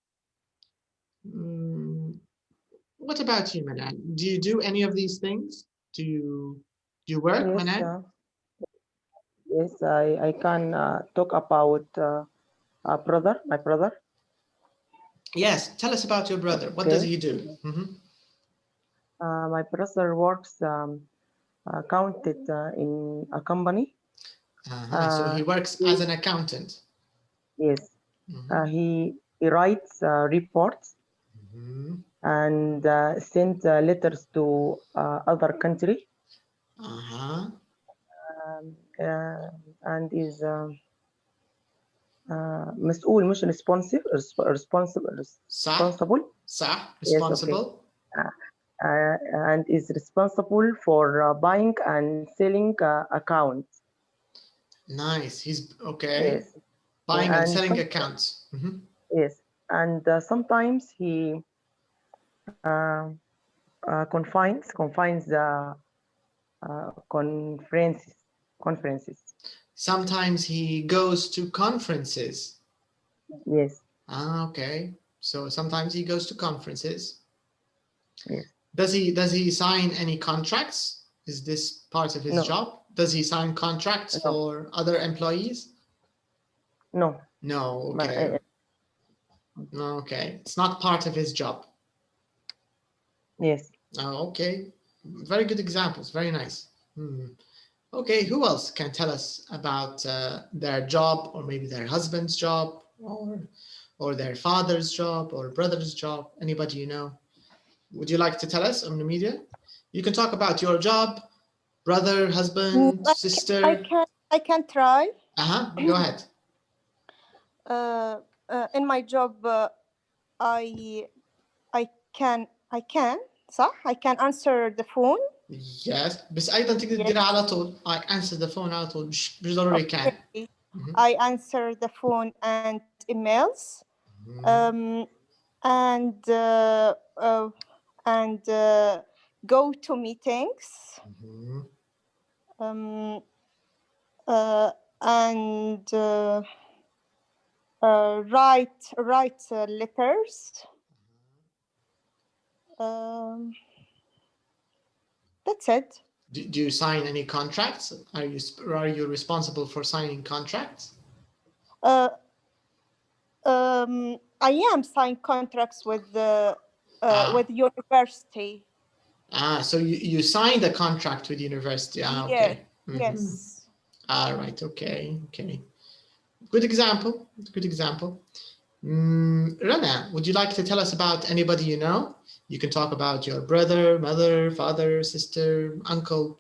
What about you, Manan? Do you do any of these things? Do you work, yes, Manan? Yes, I can talk about my brother. Yes, tell us about your brother. What does he do? My brother works accounted in a company. So he works as an accountant. Yes. He writes reports and sends letters to other country. And is مسؤول مش responsible. صح. Responsible. Yes, okay. And is responsible for buying and selling accounts. Nice. He's okay. Yes. Buying and selling accounts. Yes, and sometimes he confines the conferences. Sometimes he goes to conferences. Yes. Okay. So sometimes he goes to conferences. Yes. Does he sign any contracts? Is this part of his No. job? Does he sign contracts No. for other employees? No. No, But okay. Okay, it's not part of his job. yes. Oh, okay. Very good examples. Very nice. Okay, who else can tell us about their job, or maybe their husband's job, or their father's job, or brother's job? Anybody you know? Would you like to tell us on the media? You can talk about your job, brother, husband, sister. I can try. Go ahead. In my job, I can صح? I can answer the phone. Yes, بس أيضا تقدر تديرها على طول. I answer the phone على طول. مش ضروري كان. I answer the phone and emails. And go to meetings. And write letters. That's it. Do you sign any contracts? Are you responsible for signing contracts? I am signing contracts with university. So you signed a contract with university. Okay. Yes. All right. Okay. Good example. Rana, would you like to tell us about anybody you know? You can talk about your brother, mother, father, sister, uncle,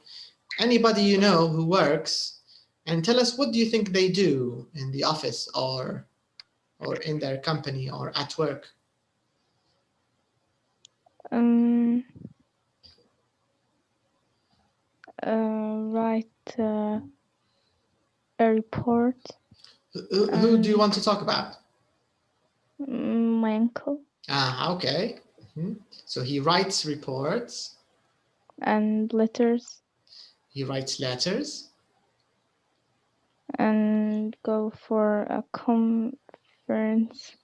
anybody you know who works, and tell us, what do you think they do in the office or in their company or at work? Write a report. Who do you want to talk about? My uncle. Okay. So he writes reports. And letters. He writes letters. And go for a conference.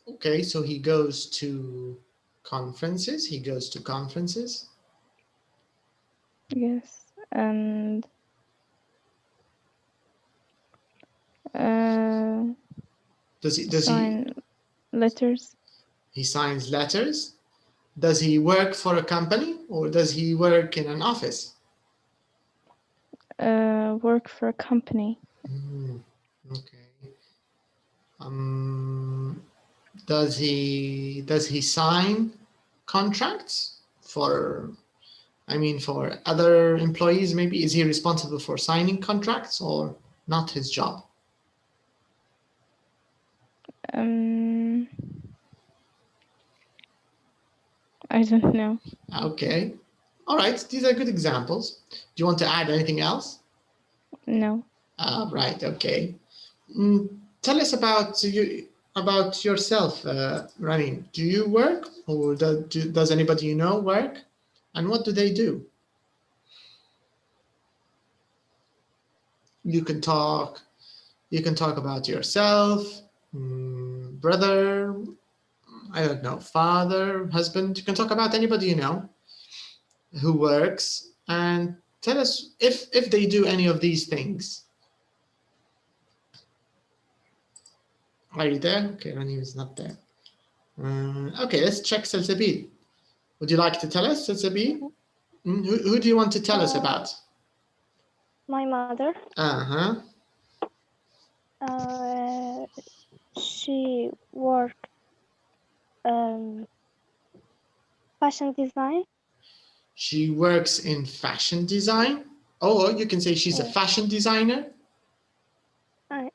Okay, so he goes to conferences. Yes, and does sign letters. He signs letters. Does he work for a company, or does he work in an office? Work for a company. Okay. Does he sign contracts for other employees? Maybe is he responsible for signing contracts, or not his job? I don't know. Okay. All right. These are good examples. Do you want to add anything else? No. Right. Okay. Tell us about yourself, Rani. Do you work, or does anybody you know work? And what do they do? You can talk about yourself, brother, I don't know, father, husband. You can talk about anybody you know who works, and tell us if they do any of these things. Are you there? Okay, Rani is not there. Okay, let's check Salsabil. Would you like to tell us, Salsabil? Who do you want to tell us about? My mother. She worked fashion design. She works in fashion design. Or you can say she's a fashion designer.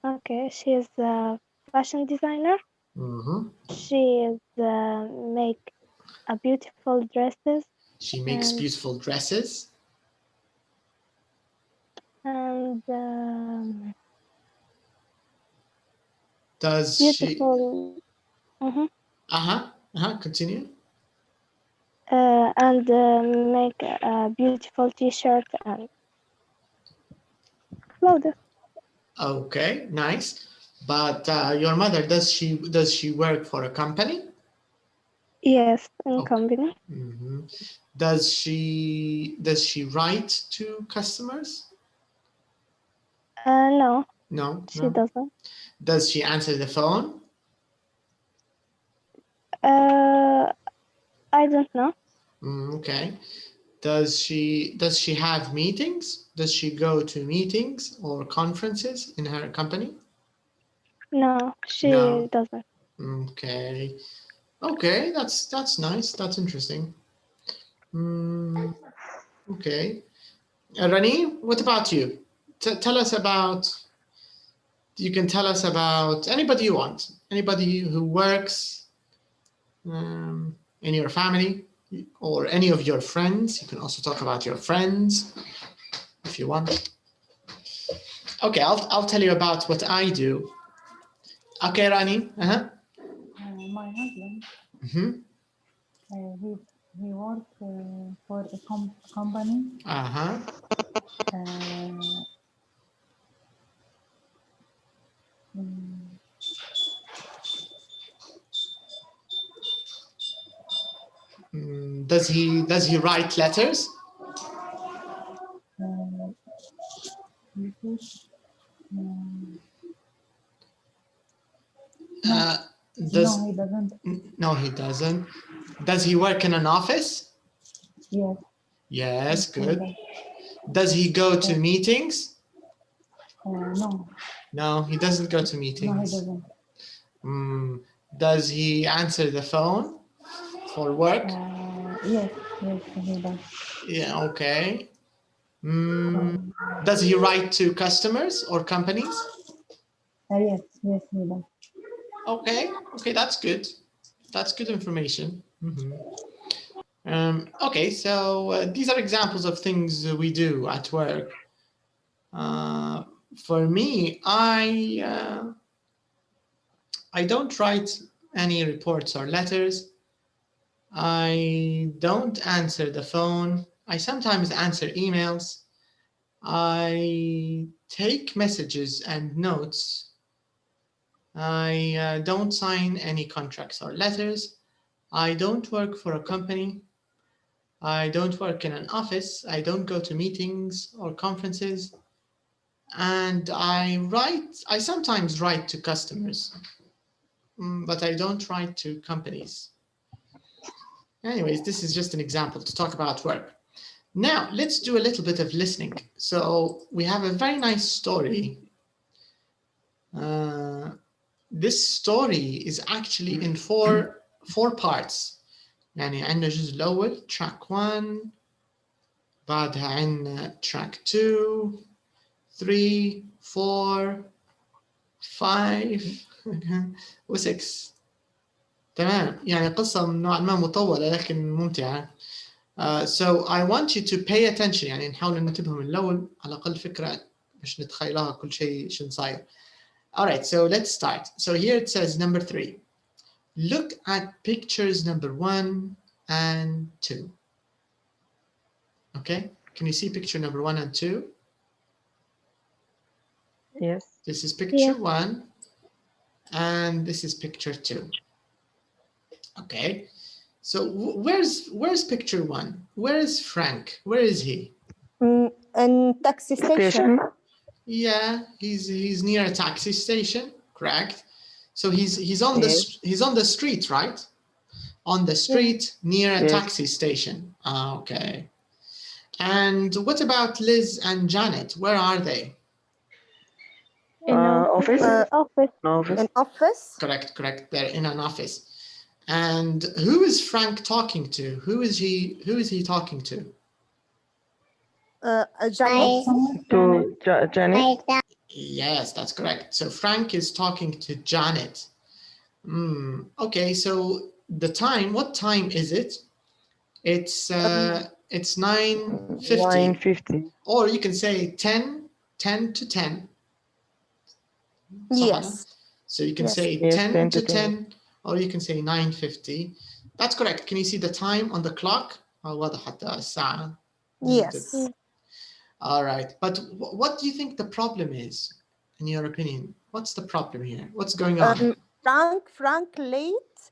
Okay, she is a fashion designer. She is make a beautiful dresses. She makes beautiful dresses. And does beautiful. Continue. And make a beautiful t-shirt and clothes. Okay, nice. But your mother, does she work for a company? Yes, in Okay. company. Mm-hmm. Does she write to customers? No, No, she no. doesn't. Does she answer the phone? I don't know. Okay. Does she have meetings? Does she go to meetings or conferences in her company? No, she No. doesn't. Okay. Okay, that's nice. That's interesting. Okay. Rani, what about you? Tell us about. You can tell us about anybody you want. Anybody who works in your family or any of your friends. You can also talk about your friends if you want. Okay, I'll tell you about what I do. Okay, Rani. My husband, he works for a company. Does he write letters? No, he doesn't. No, he doesn't. Does he work in an office? Yes. Yes, good. Does he go to meetings? No. No, he doesn't go to meetings. No, he doesn't. Does he answer the phone for work? Yes, he does. Yeah, okay. Does he write to customers or companies? Yes, he does. Okay, that's good. That's good information. Okay, so these are examples of things we do at work. For me, I don't write any reports or letters. I don't answer the phone. I sometimes answer emails. I take messages and notes. I don't sign any contracts or letters. I don't work for a company. I don't work in an office. I don't go to meetings or conferences. And I sometimes write to customers, but I don't write to companies. Anyways, this is just an example to talk about work. Now, let's do a little bit of listening. So we have a very nice story. This story is actually in four parts. يعني عندنا الجزء الأول track 1 بعدها عندنا track 2 3 4 5 و6 تمام يعني قصة نوعا ما مطولة لكن ممتعة. So I want you to pay attention يعني نحاول ننتبه من الأول على الأقل فكرة باش نتخيلها كل شيء شنو صاير. Alright, so let's start. So here it says number 3. Look at pictures number 1 and 2. Okay, can you see picture number 1 and 2? Yes. This is picture 1 and this is picture 2. Okay, so where's picture 1? Where is Frank? Where is he? In taxi station. Yeah, he's near a taxi station, correct? So he's on the street, right? On the street near a taxi station. Okay. And what about Liz and Janet? Where are they? In office. office. In office. Correct. They're in an office. And who is Frank talking to? Who is he talking to? Janet. To Janet. Yes, that's correct. So Frank is talking to Janet. Okay, so the time, what time is it? It's 9:50. 9:50. Or you can say 10 to 10. Yes. So you can say 10 to 10, or you can say 9:50. That's correct. Can you see the time on the clock? Yes. All right. But what do you think the problem is, in your opinion? What's the problem here? What's going on? Frank late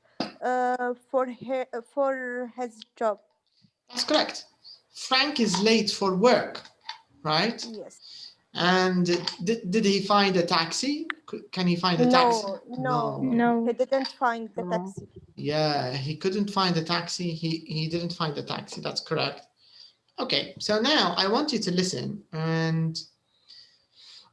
for his job. That's correct. Frank is late for work, right? Yes. And did he find a taxi? Can he find a taxi? No. He didn't find the taxi. Yeah, he couldn't find a taxi. He didn't find a taxi. That's correct. Okay, so now I want you to listen and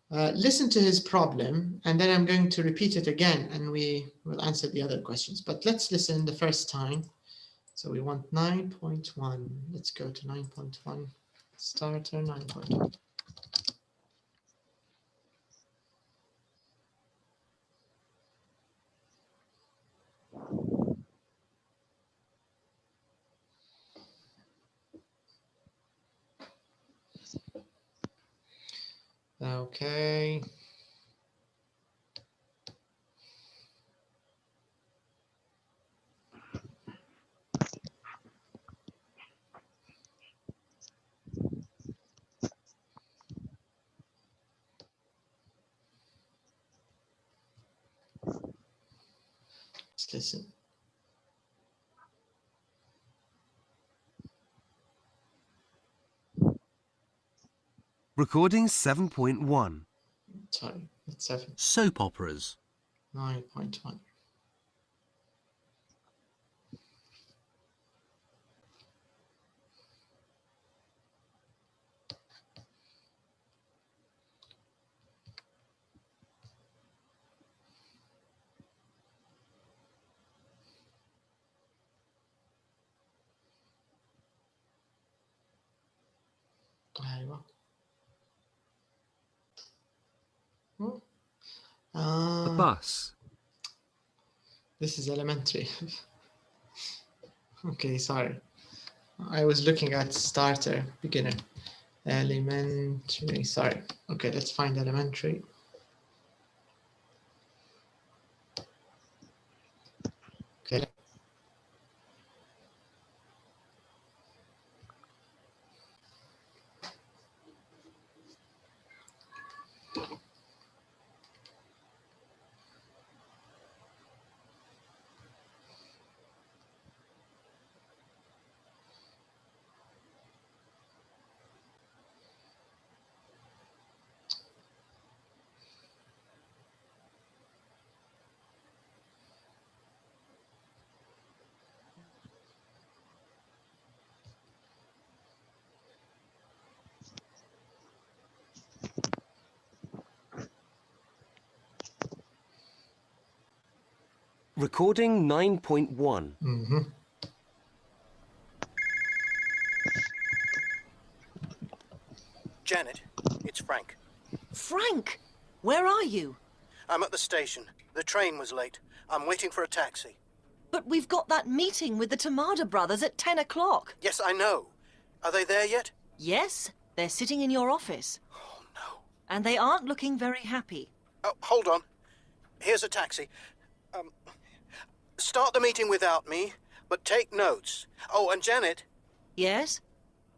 listen to his problem, and then I'm going to repeat it again, and we will answer the other questions. But let's listen the first time. So we want 9.1. Let's go to 9.1. Starter 9.1. Okay. Let's listen. Recording 7.1. Sorry, that's 7. Soap operas. 9.1. A bus. This is elementary. Okay, sorry. I was looking at starter, beginner. Elementary, sorry. Okay, let's find elementary. Okay. Recording 9.1. Mm-hmm. Janet, it's Frank. Frank, where are you? I'm at the station. The train was late. I'm waiting for a taxi. But we've got that meeting with the Tamada brothers at 10 o'clock. Yes, I know. Are they there yet? Yes, they're sitting in your office. Oh, no. And they aren't looking very happy. Oh, hold on. Here's a taxi. Start the meeting without me, but take notes. Oh, and Janet, Yes?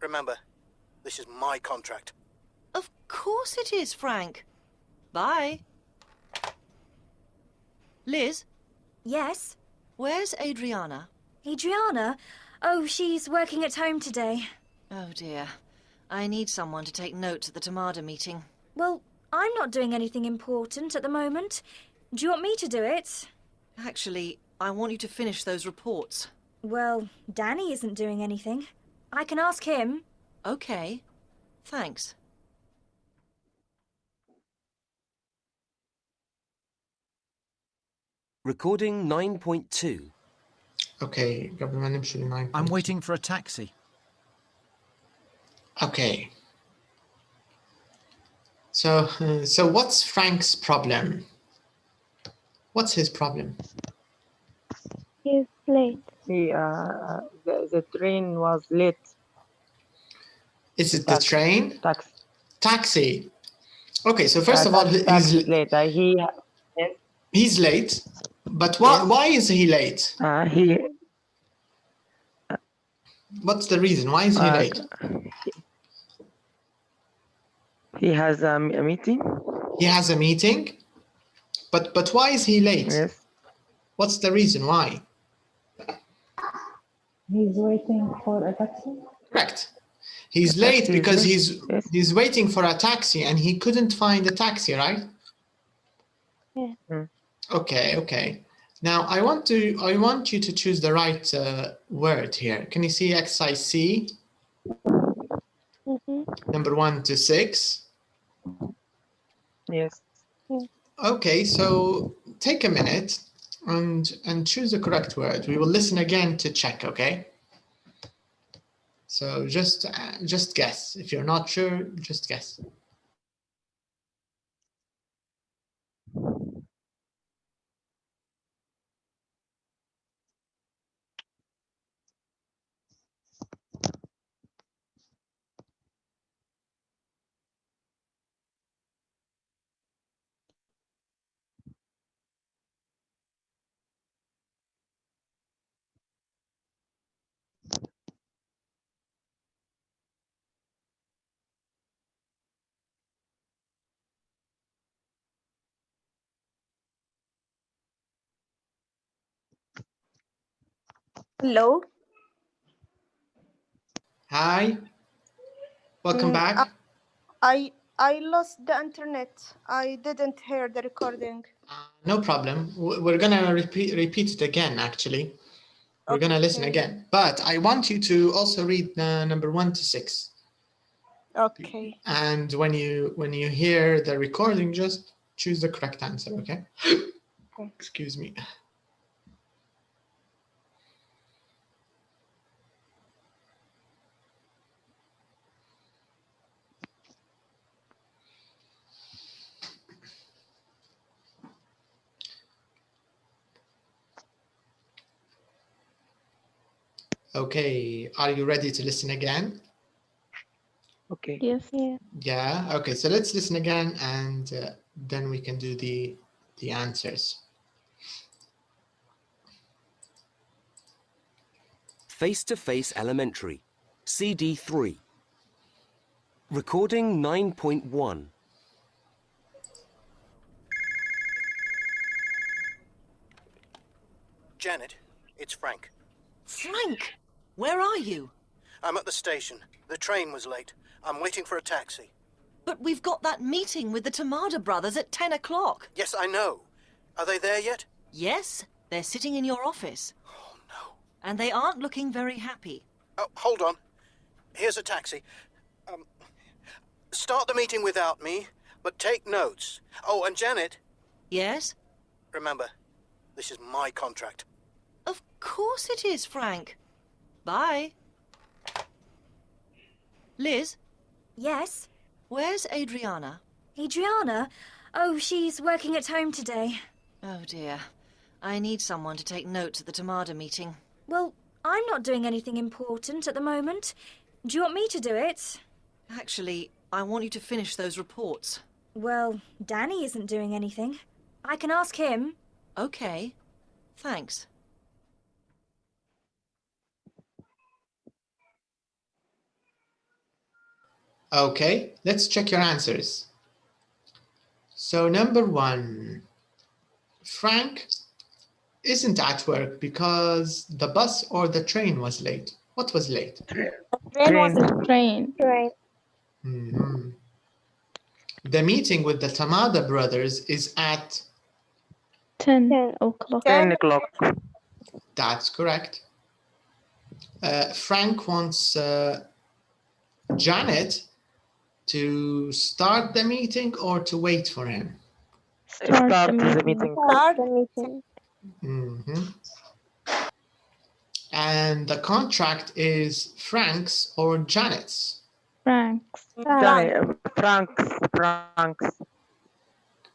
remember, this is my contract. Of course it is, Frank. Bye. Liz, Yes? where's Adriana? Adriana? Oh, she's working at home today. Oh dear. I need someone to take notes at the Tamada meeting. Well, I'm not doing anything important at the moment. Do you want me to do it? Actually, I want you to finish those reports. Well, Danny isn't doing anything. I can ask him. Okay. Thanks. Recording 9.2. Okay, قبل ما نمشي ل 9. I'm waiting for a taxi. Okay. So what's Frank's problem? What's his problem? He's late. The train was late. Is it the train? Taxi. Taxi. Okay, so first of all, he's late. he's late. But why is he late? What's the reason? Why is he late? He has a meeting. He has a meeting. But why is he late? Yes. What's the reason why? He's waiting for a taxi. Correct. He's The late taxi is because late. Yes. he's waiting for a taxi and he couldn't find a taxi, right? Yeah. Mm. Okay. Now I want you to choose the right word here. Can you see exercise C, number 1 to 6? Yes. Okay, so take a minute and choose the correct word. We will listen again to check, okay? So just guess. If you're not sure, just guess. Hello. Hi. Welcome back. I lost the internet. I didn't hear the recording. No problem. We're gonna repeat it again. Actually, we're gonna listen Okay. again. But I want you to also read number 1 to 6. Okay. And when you hear the recording, just choose the correct answer. Okay. Okay. Excuse me. Okay, are you ready to listen again? Okay. Yes. Yeah. Yeah, okay, so let's listen again and then we can do the answers. Face2face Elementary, CD 3. Recording 9.1. Janet, it's Frank. Frank, where are you? I'm at the station. The train was late. I'm waiting for a taxi. But we've got that meeting with the Tamada brothers at 10 o'clock. Yes, I know. Are they there yet? Yes, they're sitting in your office. Oh, no. And they aren't looking very happy. Oh, hold on. Here's a taxi. Start the meeting without me, but take notes. Oh, and Janet, Yes? remember, this is my contract. Of course it is, Frank. Bye. Liz, Yes? where's Adriana? Adriana? Oh, she's working at home today. Oh dear. I need someone to take notes at the Tamada meeting. Well, I'm not doing anything important at the moment. Do you want me to do it? Actually, I want you to finish those reports. Well, Danny isn't doing anything. I can ask him. Okay. Thanks. Okay, let's check your answers. So number 1, Frank isn't at work because the bus or the train was late. What was late? Train. Right. Mm-hmm. The meeting with the Tamada brothers is at 10 o'clock. 10 o'clock. That's correct. Frank wants Janet to start the meeting or to wait for him. Start the meeting. Start the meeting. Mm-hmm. And the contract is Frank's or Janet's. Frank's. Frank's.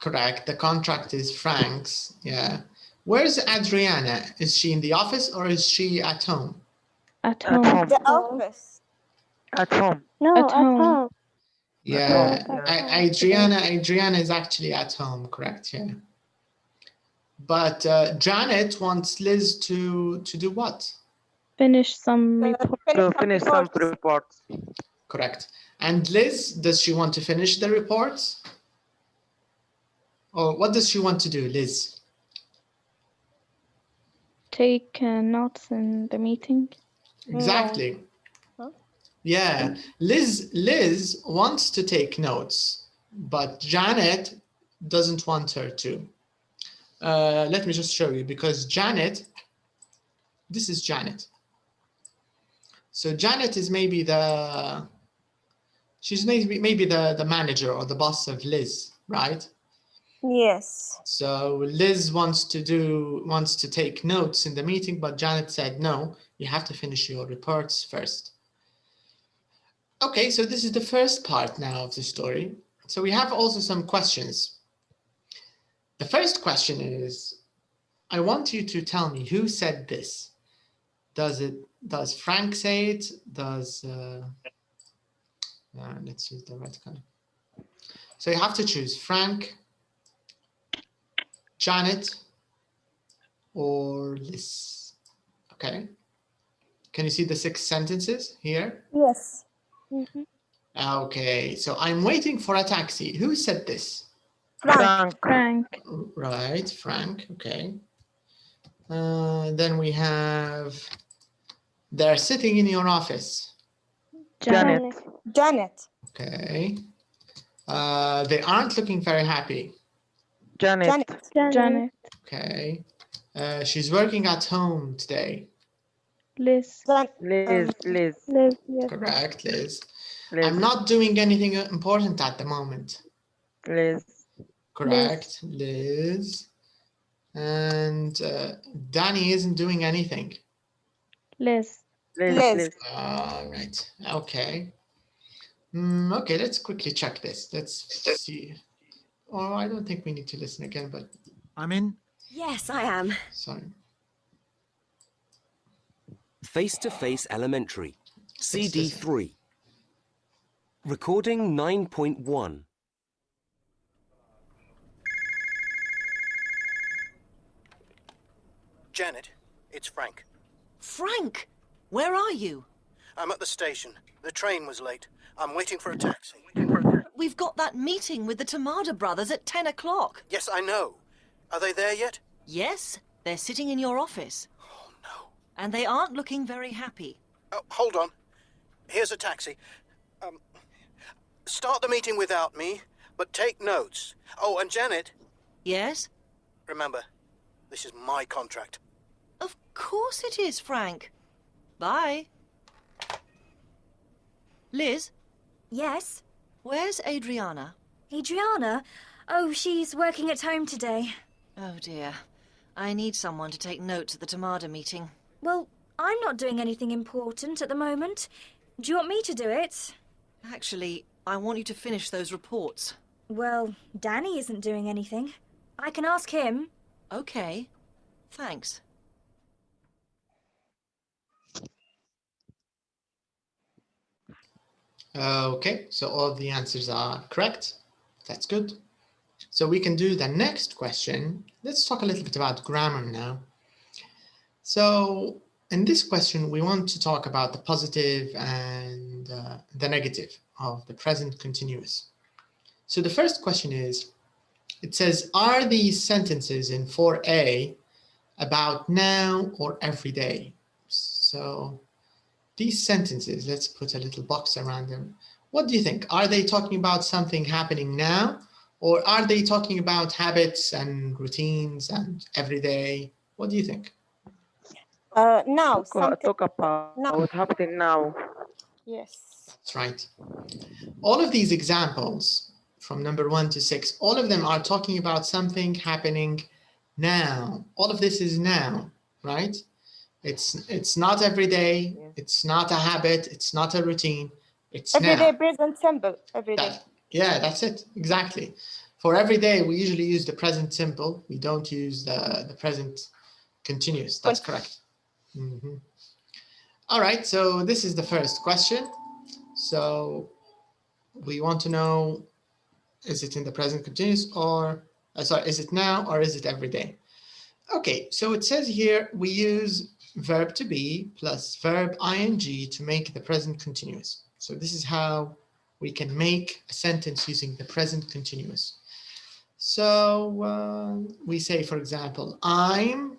Correct. The contract is Frank's. Yeah. Where's Adriana? Is she in the office or is she at home? At home. The office. At home. No, at home. Yeah. home. Adriana is actually at home. Correct. Yeah. But Janet wants Liz to do what? Finish some report. To finish some reports. Correct. And Liz, does she want to finish the reports? Or what does she want to do, Liz? Take notes in the meeting. Exactly. Huh? Yeah, Liz wants to take notes, but Janet doesn't want her to. Let me just show you, because Janet, this is Janet. So Janet is maybe she's maybe the manager or the boss of Liz, right? Yes. So Liz wants to take notes in the meeting, but Janet said, no, you have to finish your reports first. Okay, so this is the first part now of the story. So we have also some questions. The first question is, I want you to tell me who said this. Does Frank say it? Does let's use the right color. So you have to choose Frank, Janet, or Liz. Okay. Can you see the 6 sentences here? Yes. Mhm. Okay, so I'm waiting for a taxi. Who said this? Frank. Frank. Right, Frank. Okay. Then we have, they're sitting in your office. Janet. Janet. Okay. They aren't looking very happy. Janet. Janet. Okay. She's working at home today. Liz. Liz. Liz, yes. Correct, Liz. Liz. I'm not doing anything important at the moment. Liz. Correct, Liz. And Danny isn't doing anything. Liz. Liz. Right. Okay. Okay, let's quickly check this. Let's see. Oh, I don't think we need to listen again, but I'm in. Yes, I am. sorry. Face2face Elementary, Let's CD listen. 3. Recording 9.1. Janet, it's Frank. Frank, where are you? I'm at the station. The train was late. I'm waiting for a taxi. We've got that meeting with the Tamada brothers at 10 o'clock. Yes, I know. Are they there yet? Yes, they're sitting in your office. Oh, no. And they aren't looking very happy. Oh, hold on. Here's a taxi. Start the meeting without me, but take notes. Oh, and Janet, Yes? remember, this is my contract. Of course it is, Frank. Bye. Liz, Yes? where's Adriana? Adriana? Oh, she's working at home today. Oh dear. I need someone to take notes at the Tamada meeting. Well, I'm not doing anything important at the moment. Do you want me to do it? Actually, I want you to finish those reports. Well, Danny isn't doing anything. I can ask him. Okay. Thanks. Okay, so all the answers are correct. That's good. So we can do the next question. Let's talk a little bit about grammar now. So in this question, we want to talk about the positive and the negative of the present continuous. So the first question is, it says, are these sentences in 4a about now or every day? So these sentences, let's put a little box around them. What do you think? Are they talking about something happening now, or are they talking about habits and routines and everyday? What do you think? Now. Talk about what's happening now. Yes. That's right. All of these examples from number 1 to 6, all of them are talking about something happening now. All of this is now, right? It's not every day. It's not a habit. It's not a routine. It's Everyday now. present simple. Every day. Yeah, that's it. Exactly. For every day, we usually use the present simple. We don't use the present continuous. That's correct. All right, so this is the first question. So we want to know, is it in the present continuous or, sorry, is it now or is it every day? Okay, so it says here we use verb to be plus verb ing to make the present continuous. So this is how we can make a sentence using the present continuous. So we say, for example, I'm,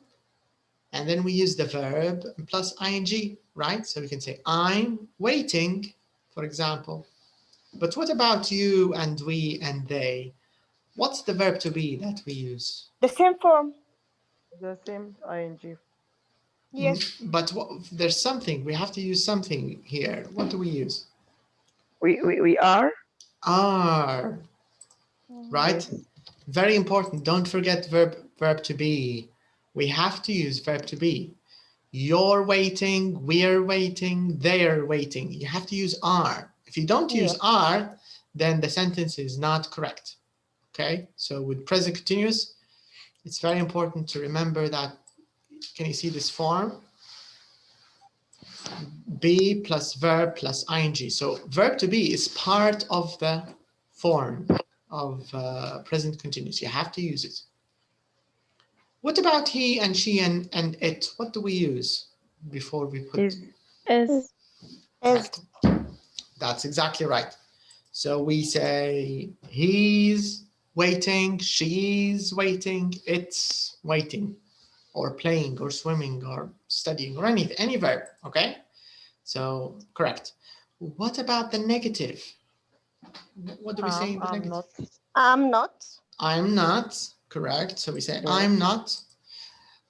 and then we use the verb plus ing, right? So we can say, I'm waiting, for example. But what about you and we and they? What's the verb to be that we use? The same form. The same ing. Yes. But there's something, we have to use something here. What do we use? We are. Are, right? Yes. Very important. Don't forget verb to be. We have to use verb to be. You're waiting, we're waiting, they're waiting. You have to use are. If you don't use are, then the sentence is not correct. Okay, so with present continuous, it's very important to remember that. Can you see this form? Be plus verb plus ing. So verb to be is part of the form of present continuous. You have to use it. What about he and she and it? What do we use before we put? Is. That's exactly right. So we say he's waiting, she's waiting, it's waiting, or playing, or swimming, or studying, or any verb. Okay, so correct. What about the negative? What do we say in the negative? Not. I'm not. I'm not. Correct. So we say I'm not.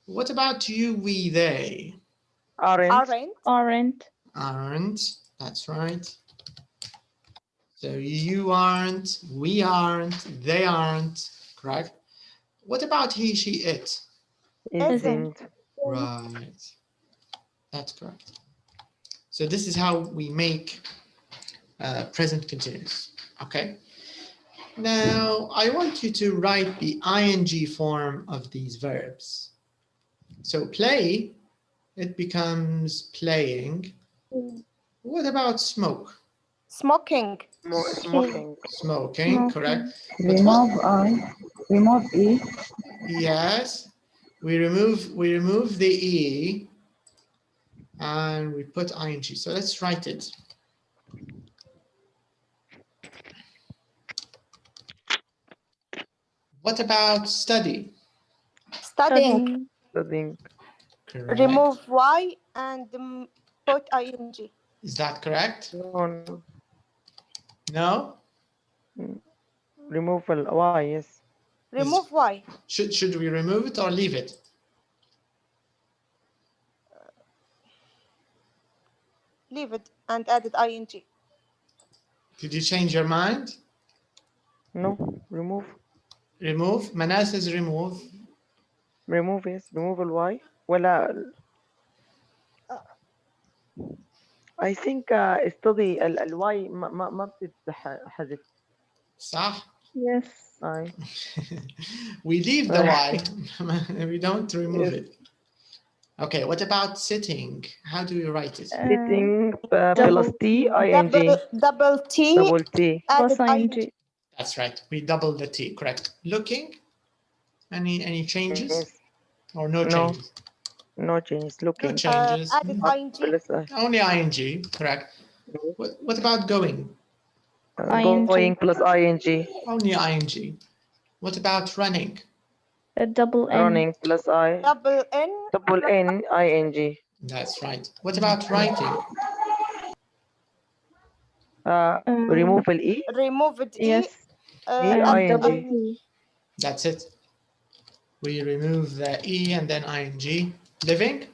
What about you, we, they? Aren't. That's right. So you aren't, we aren't, they aren't. Correct. What about he, she, it? Isn't. Right. That's correct. So this is how we make present continuous. Okay. Now I want you to write the ing form of these verbs. So play, it becomes playing. What about smoke? Smoking. Smoking, correct. Remove E. Yes, we remove the E and we put ing. So let's write it. What about study? Studying. Correct. Remove Y and put ing. Is that correct? No. No? Remove Y, yes. Remove Y. Should we remove it or leave it? Leave it and added ing. Did you change your mind? No, remove. Remove. Manas says remove. Remove, yes. Remove Y. ولا I think study الواي ما بتتحذف. صح. Yes. We leave the Y. We don't remove it. Okay, what about sitting? How do we write it? Sitting plus T, ing. Double T. Double T. Added ing. That's right. We double the T, correct. Looking? Any changes? Yes. Or no changes? No changes. Looking. No changes. Added ing. Only ing, correct. What about going? Going plus ing. Only ing. What about running? Double N. Running plus I. Double N. Double N, ing. That's right. What about writing? Remove E. Remove it. Yes. ing. That's it. We remove the E and then ing. Living?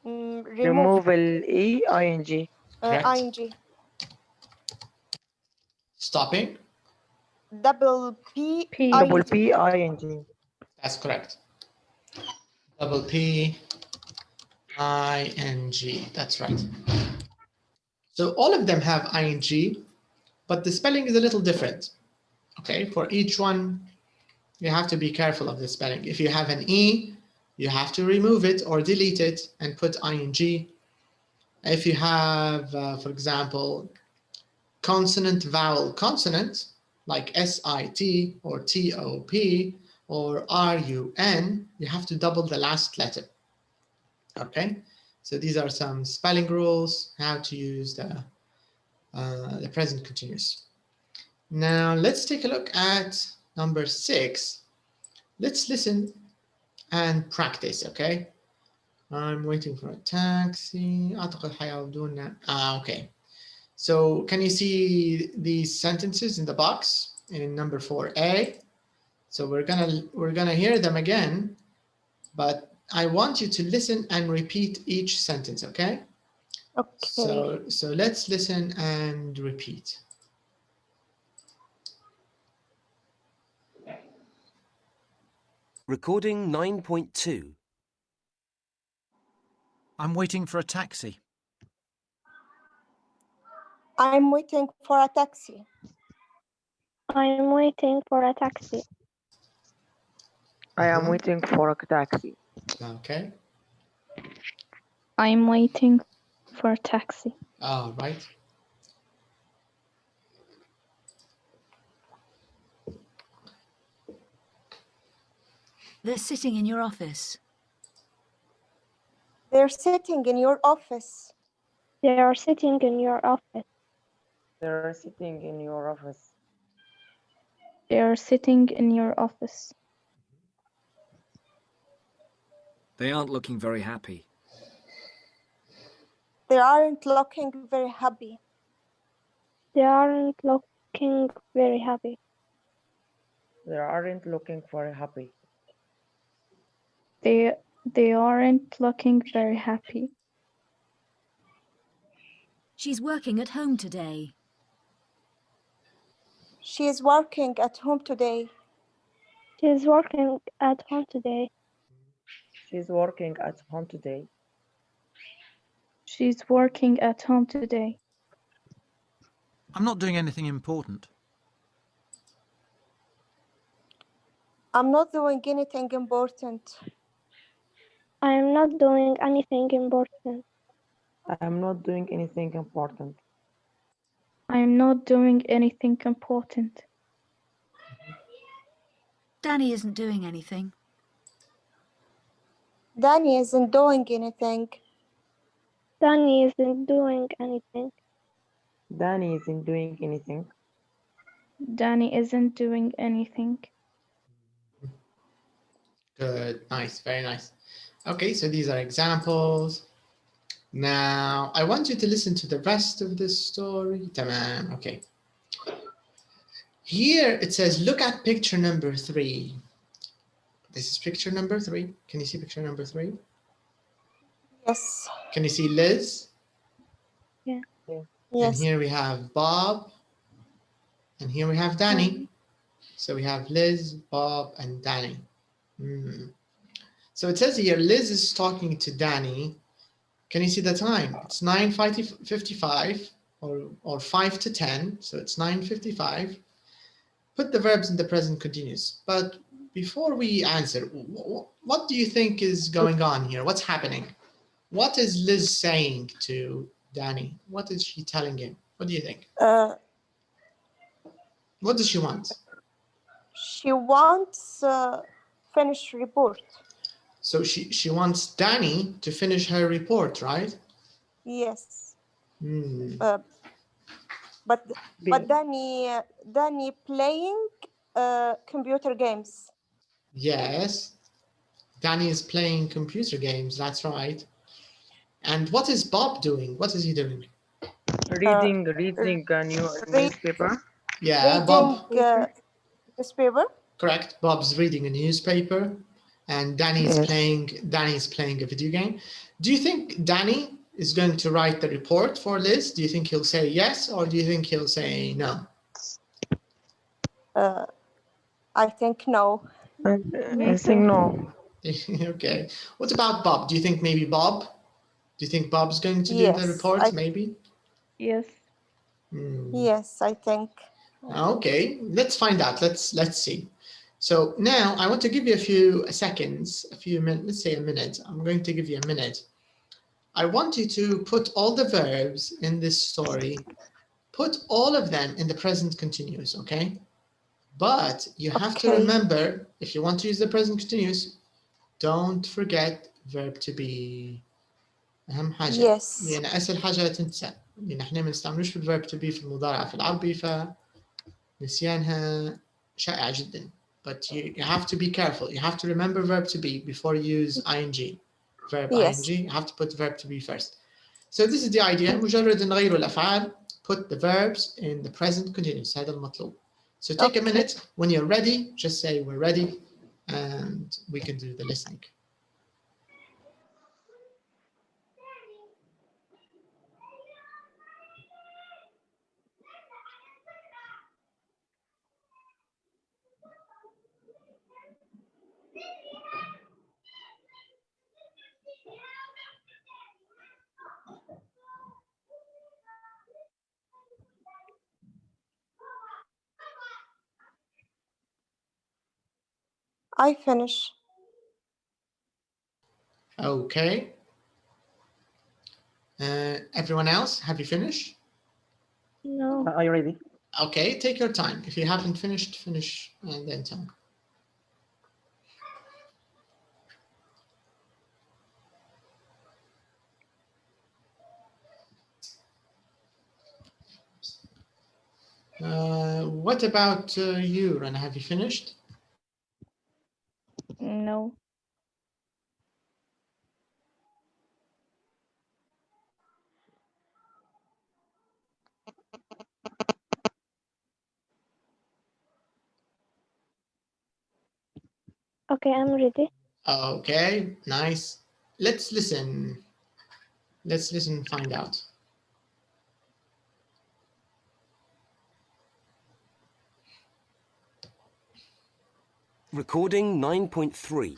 Remove E, ing. ing. Stopping? Double P. Double P, ing. That's correct. Double P, ing. That's right. So all of them have ing, but the spelling is a little different. Okay, for each one, you have to be careful of the spelling. If you have an E, you have to remove it or delete it and put ing. If you have, for example, consonant, vowel, consonant, like SIT or TOP or RUN, you have to double the last letter. Okay, so these are some spelling rules, how to use the present continuous. Now let's take a look at number 6. Let's listen and practice, okay? I'm waiting for a taxi. أعتقد حيعودون. Okay. So can you see these sentences in the box in number 4A? So we're gonna hear them again, but I want you to listen and repeat each sentence, okay? Okay. So let's listen and repeat. Recording 9.2. I'm waiting for a taxi. I'm waiting for a taxi. I'm waiting for a taxi. I am waiting for a taxi. Okay. I'm waiting for a taxi. All right. They're sitting in your office. They're sitting in your office. They are sitting in your office. They're sitting in your office. They are sitting in your office. They aren't looking very happy. They aren't looking very happy. They aren't looking very happy. They aren't looking very happy. They aren't looking very happy. She's working at home today. She is working at home today. She's working at home today. She's working at home today. She's working at home today. I'm not doing anything important. I'm not doing anything important. I am not doing anything important. I am not doing anything important. I'm not doing anything important. Danny isn't doing anything. Danny isn't doing anything. Danny isn't doing anything. Danny isn't doing anything. Danny isn't doing anything. Good. Nice. Very nice. Okay, so these are examples. Now, I want you to listen to the rest of the story. Tamam. Okay. Here it says, look at picture number 3. This is picture number 3. Can you see picture number 3? Yes. Can you see Liz? Yeah. And Yes. here we have Bob. And here we have Danny. So we have Liz, Bob, and Danny. So it says here, Liz is talking to Danny. Can you see the time? It's 9:55 or 5 to 10. So it's 9:55. Put the verbs in the present continuous. But before we answer, what do you think is going on here? What's happening? What is Liz saying to Danny? What is she telling him? What do you think? What does she want? She wants finished report. So she wants Danny to finish her report, right? Yes. But Danny playing computer games. Yes. Danny is playing computer games. That's right. And what is Bob doing? What is he doing? Reading a newspaper. Yeah, reading, Bob. Newspaper. Correct. Bob's reading a newspaper, and Danny's playing a video game. Do you think Danny is going to write the report for Liz? Do you think he'll say yes, or do you think he'll say no? I think no. I think no. Okay. What about Bob? Do you think maybe Bob? Do you think Bob's going to do the report? Maybe. Yes. Yes, I think. Okay, let's find out. Let's see. So now I want to give you a few seconds, a few minutes, let's say a minute. I'm going to give you a minute. I want you to put all the verbs in this story, put all of them in the present continuous, okay? But you have to remember, if you want to use the present continuous, don't forget verb to be. أهم حاجة. Yes. لأن أسهل حاجة تنسى. لأن إحنا ما نستعملوش في الverb to be في المضارع في العربي، فنسيانها شائع جدا. But you have to be careful. You have to remember verb to be before you use ing. Verb Yes. ing, you have to put verb to be first. So this is the idea. مجرد نغير الأفعال. Put the verbs in the present continuous. هذا المطلوب. So take a minute. When you're ready, just say we're ready and we can do the listening. I finish. Okay. Everyone else, have you finished? No. Are you ready? Okay, take your time. If you haven't finished, finish and then tell me. What about you, Rana? Have you finished? No. Okay, I'm ready. Okay, nice. Let's listen. Let's listen and find out. Recording 9.3.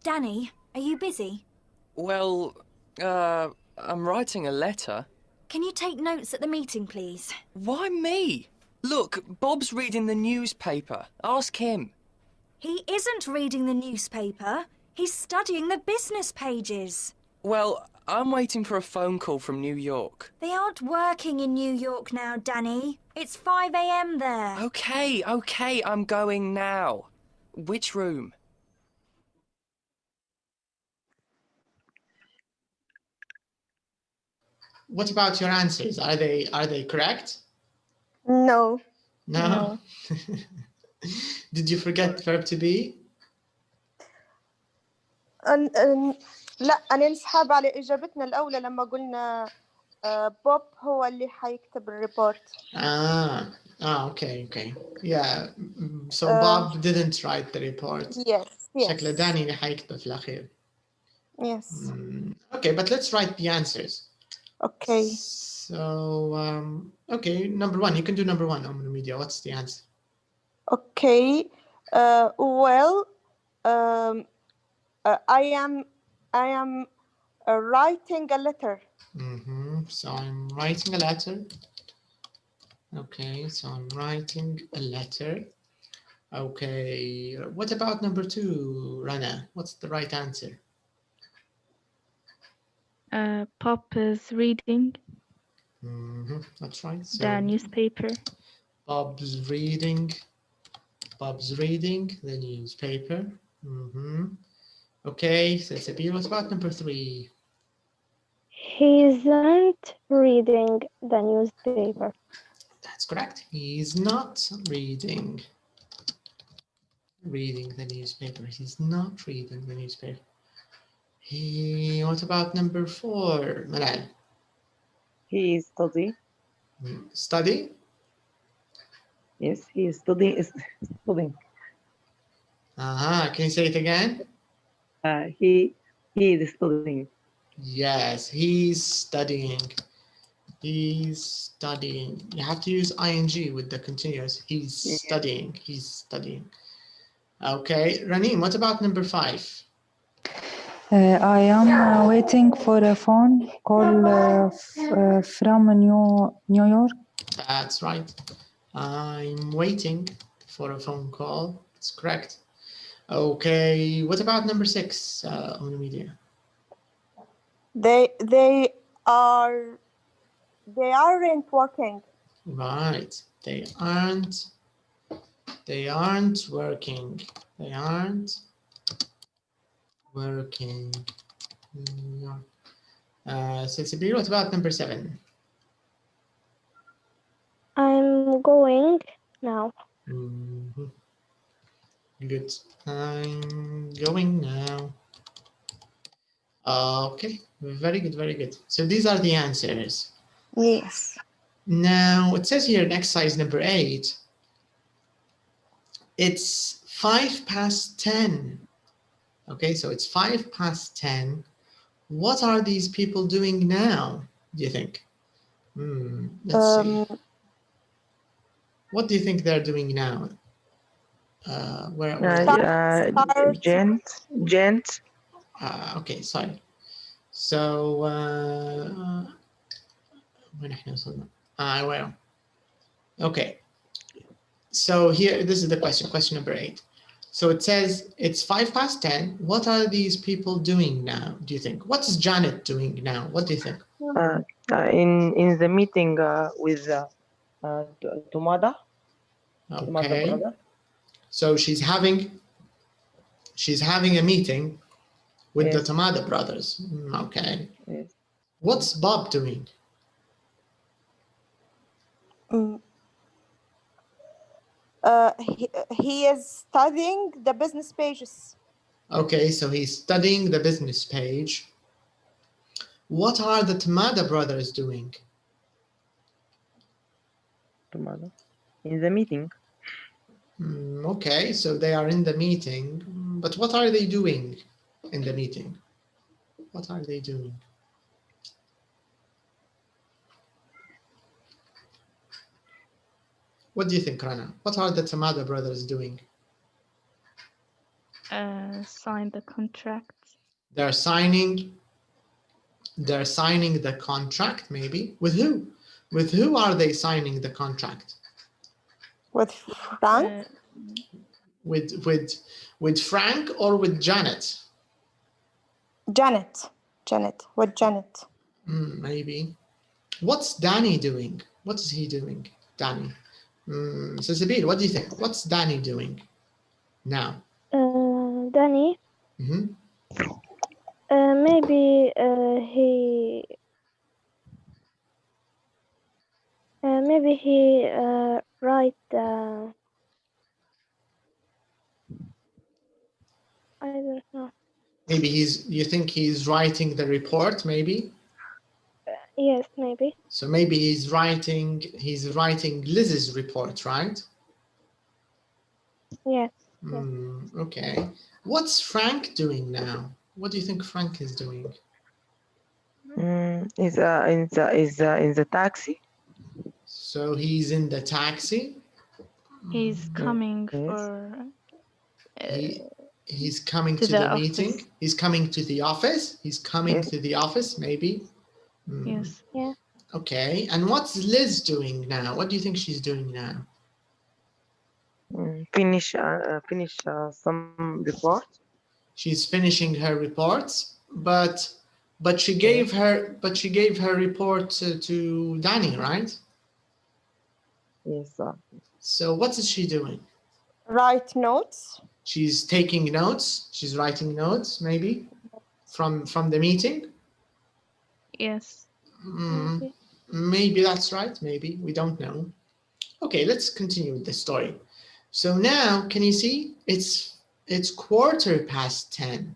Danny, are you busy? Well, I'm writing a letter. Can you take notes at the meeting, please? Why me? Look, Bob's reading the newspaper. Ask him. He isn't reading the newspaper. He's studying the business pages. Well, I'm waiting for a phone call from New York. They aren't working in New York now, Danny. It's 5 a.m. there. Okay, I'm going now. Which room? What about your answers? Are they correct? No. No. Did you forget verb to be? لا أنا نسحب على إجابتنا الأولى لما قلنا بوب هو اللي حيكتب الريبورت. Okay. Yeah. So Bob didn't write the report. Yes. شكله داني اللي حيكتب في الأخير. Yes. Okay, but let's write the answers. Okay. So, okay, number one. You can do number one, Media. What's the answer? Okay. Well, I am writing a letter. So I'm writing a letter. Okay, so I'm writing a letter. Okay, what about number two, Rana? What's the right answer? Pop is reading That's right. So the newspaper. Bob's reading the newspaper. Okay, so it's a B. What about number three? He isn't reading the newspaper. That's correct. He's not reading the newspaper. He's not reading the newspaper. What about number four, Manal? He is studying. Study? Yes, he is studying. Can you say it again? He is studying. Yes, he's studying. He's studying. You have to use ing with the continuous. He's studying. He's studying. Okay, Raneem, what about number five? I am waiting for a phone call from New York. That's right. I'm waiting for a phone call. That's correct. Okay, what about number six, Media? They aren't working. Right. They aren't working. They aren't working. So it's a B. What about number seven? I'm Mhm. Good. I'm going now. Okay, very good, very good. So these are the answers. Yes. Now it says here in exercise number 8, it's 10:05. Okay, so it's 10:05. What are these people doing now, do you think? Let's see. What do you think they're doing now? Gent. Okay, sorry. So وين احنا وصلنا؟ well. Okay. So here, this is the question number 8. So it says it's 10:05. What are these people doing now, do you think? What's Janet doing now? What do you think? In the meeting with Tumada. Okay. Brother. So she's having a meeting with the Tamada brothers. Okay. Yes. What's Bob doing? He is studying the business pages. Okay, so he's studying the business page. What are the Tamada brothers doing? Tumada. In the meeting. Okay, so they are in the meeting, but what are they doing in the meeting? What are they doing? What do you think, Rana? What are the Tamada brothers doing? Sign the contract. They're signing the contract, maybe. With who? With who are they signing the contract? With Frank? With Frank or with Janet? Janet. With Janet. Maybe. What's Danny doing? What is he doing? Danny. So Sabine, what do you think? What's Danny doing now? Danny. Maybe he write. I don't know. Maybe you think he's writing the report, maybe? Yes, maybe. So maybe he's writing Liz's report, right? Yes. Okay. What's Frank doing now? What do you think Frank is doing? Is in the taxi. So he's in the taxi. He's coming for. He's coming to the meeting. He's coming to the office. He's coming to the office, maybe. Yes. Yeah. Okay. And what's Liz doing now? What do you think she's doing now? Finish some report. She's finishing her reports, but she gave her report to Danny, right? Yes. So what is she doing? Write notes. She's taking notes. She's writing notes, maybe from the meeting. Yes. Maybe that's right. Maybe we don't know. Okay, let's continue with the story. So now, can you see? It's 10:15,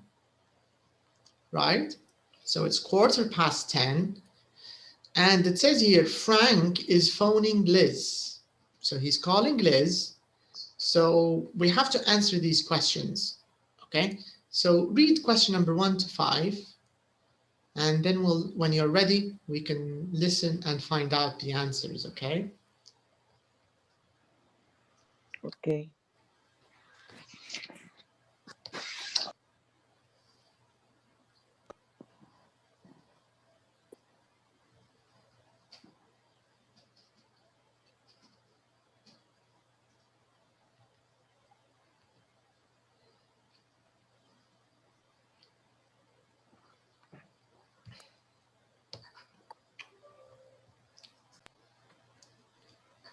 right? So it's 10:15, and it says here Frank is phoning Liz. So he's calling Liz. So we have to answer these questions. Okay. So read question number 1 to 5, and then when you're ready, we can listen and find out the answers. Okay. Okay.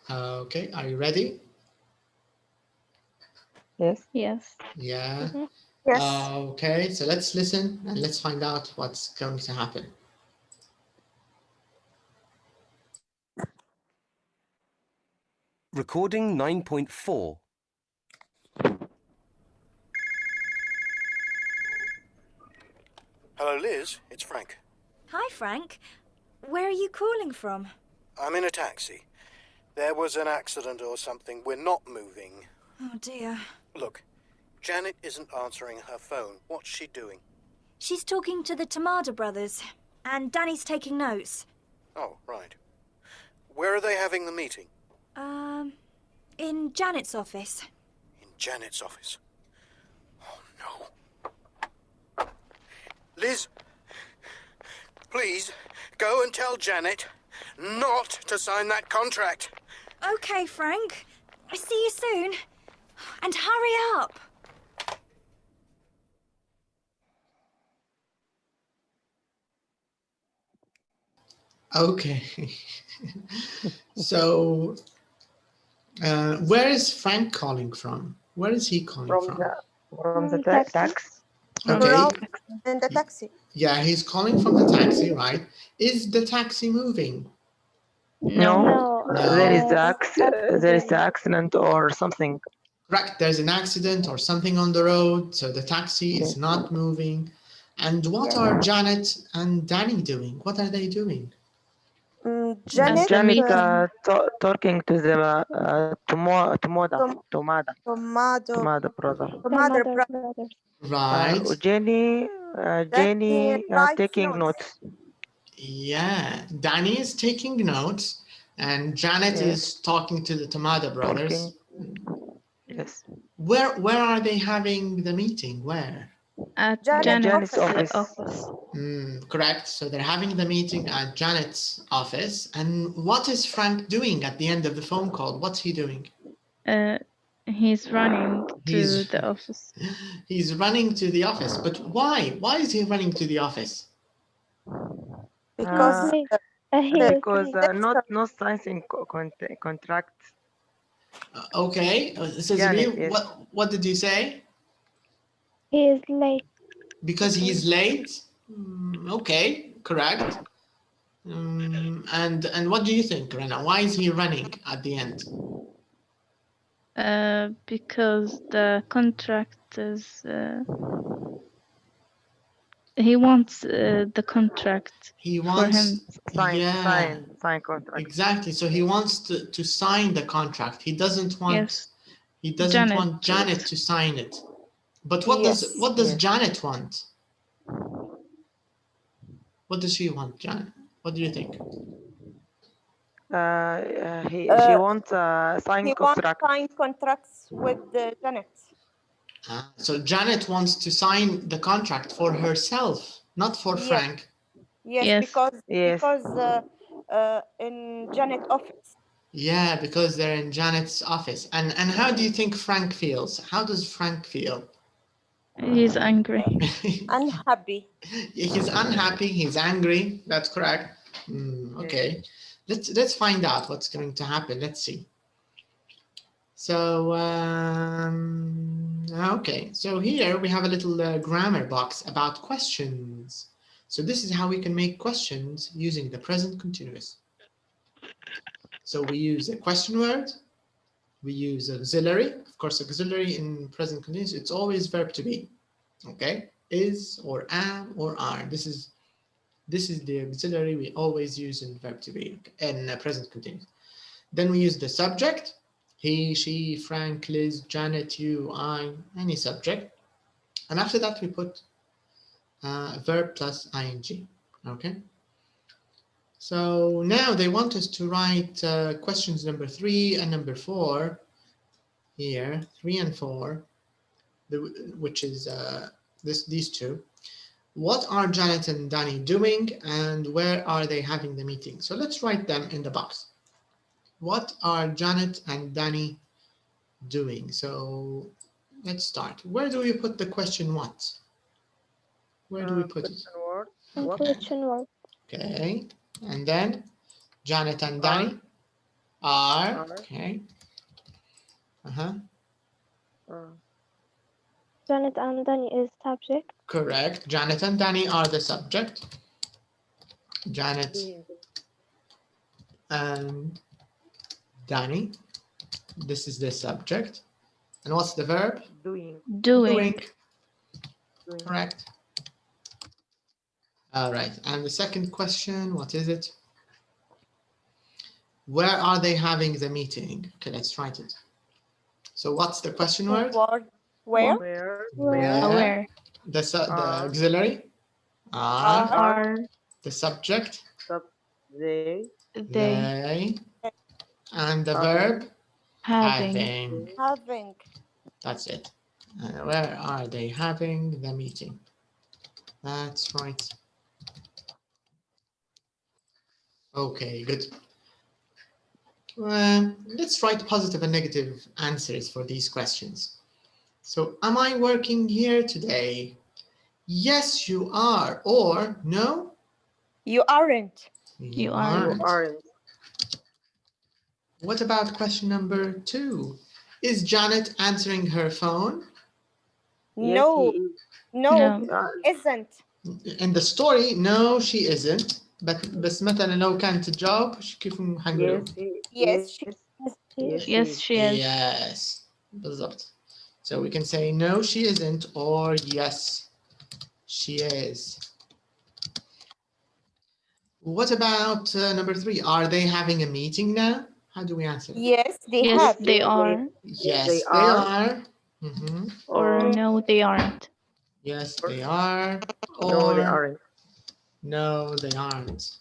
Okay, are you ready? Yes. Yes. Yeah. Yes. Okay, so let's listen and let's find out what's going to happen. Recording 9.4. Hello, Liz. It's Frank. Hi, Frank. Where are you calling from? I'm in a taxi. There was an accident or something. We're not moving. Oh, dear. Look, Janet isn't answering her phone. What's she doing? She's talking to the Tamada brothers, and Danny's taking notes. Oh, right. Where are they having the meeting? In Janet's office. In Janet's office. Oh, no. Liz, please go and tell Janet not to sign that contract. Okay, Frank. I see you soon. And hurry up. Okay. So, where is Frank calling from? Where is he calling from? From the taxi. Okay. In the taxi. Yeah, he's calling from the taxi, right? Is the taxi moving? No. There is accident. the accident or something. Correct. There's an accident or something on the road, so the taxi is not moving. And what are Janet and Danny doing? What are they doing? Janet talking to the Tamada brother. brothers. Right. Jenny taking notes. Yeah, Danny is taking notes, and Janet is talking to the Tamada brothers. Yes. Where are they having the meeting? Where? At Janet's office. Correct. So they're having the meeting at Janet's office. And what is Frank doing at the end of the phone call? What's he doing? He's running to the office. He's running to the office. But why? Why is he running to the office? because not signing contract. Okay. So Janet, what did you say? He is late. Because he's late? Okay, correct. And what do you think, Rena? Why is he running at the end? Because the contract is. He wants the contract. He wants for him. Sign contract. Exactly. So he wants to sign the contract. He doesn't want. Yes. He doesn't want Janet to sign it. But what does Janet want? What does she want, Janet? What do you think? She wants sign contract. Sign contracts with Janet. So Janet wants to sign the contract for herself, not for Frank. Yes. Because in Janet's office. Yeah, because they're in Janet's office. And how do you think Frank feels? How does Frank feel? He's angry. Unhappy. He's unhappy. He's angry. That's correct. Okay. Let's find out what's going to happen. Let's see. So, okay. So here we have a little grammar box about questions. So this is how we can make questions using the present continuous. So we use a question word. We use auxiliary. Of course, auxiliary in present continuous, it's always verb to be. Okay, is or am or are. This is the auxiliary we always use in verb to be in present continuous. Then we use the subject. He, she, Frank, Liz, Janet, you, I, any subject. And after that, we put verb plus ing. Okay. So now they want us to write questions number 3 and number 4 here, 3 and 4, which is these two. What are Janet and Danny doing, and where are they having the meeting? So let's write them in the box. What are Janet and Danny doing? So let's start. Where do we put the question what? Where do we put it? Question word. Okay. And then Janet and Danny are. Okay. Janet and Danny is subject. Correct. Janet and Danny are the subject. Janet and Danny. This is the subject. And what's the verb? Doing. Doing. Correct. All right. And the second question, what is it? Where are they having the meeting? Okay, let's write it. So what's the question word? Where? Where? The auxiliary? Are. The subject? They. And the verb? Having. That's it. Where are they having the meeting? That's right. Okay, good. Let's write positive and negative answers for these questions. So, am I working here today? Yes, you are. Or no? You aren't. You aren't. What about question number 2? Is Janet answering her phone? No. No, isn't. In the story, no, she isn't. بس مثلا لو كانت الجواب كيف حنقول؟ Yes, she is. Yes. بالضبط. So we can say no, she isn't, or yes, she is. What about number 3? Are they having a meeting now? How do we answer? Yes, they are. Yes, they are. Mm-hmm. Or no, they aren't. Yes, they are. Or No, they aren't. No, they aren't.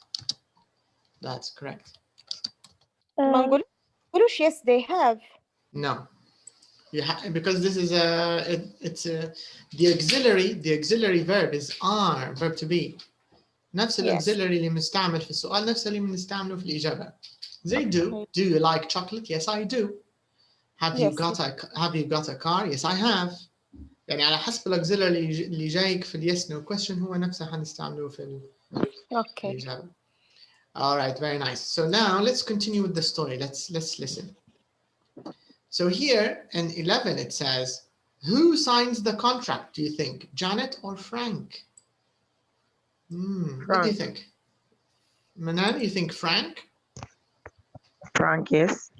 That's correct. Yes, they have. No. Because this is the auxiliary verb is are, verb to be. نفس الauxiliary اللي مستعمل في السؤال نفس اللي بنستعمله في الإجابة. They do. Do you like chocolate? Yes, I do. Have you got a car? Yes, I have. يعني على حسب الauxiliary اللي جايك في اليس نو question هو نفسه حنستعمله في الإجابة. All right, very nice. So now let's continue with the story. Let's listen. So here in 11 it says, who signs the contract, do you think? Janet or Frank? What do you think? Manan, you think Frank? Frank, yes.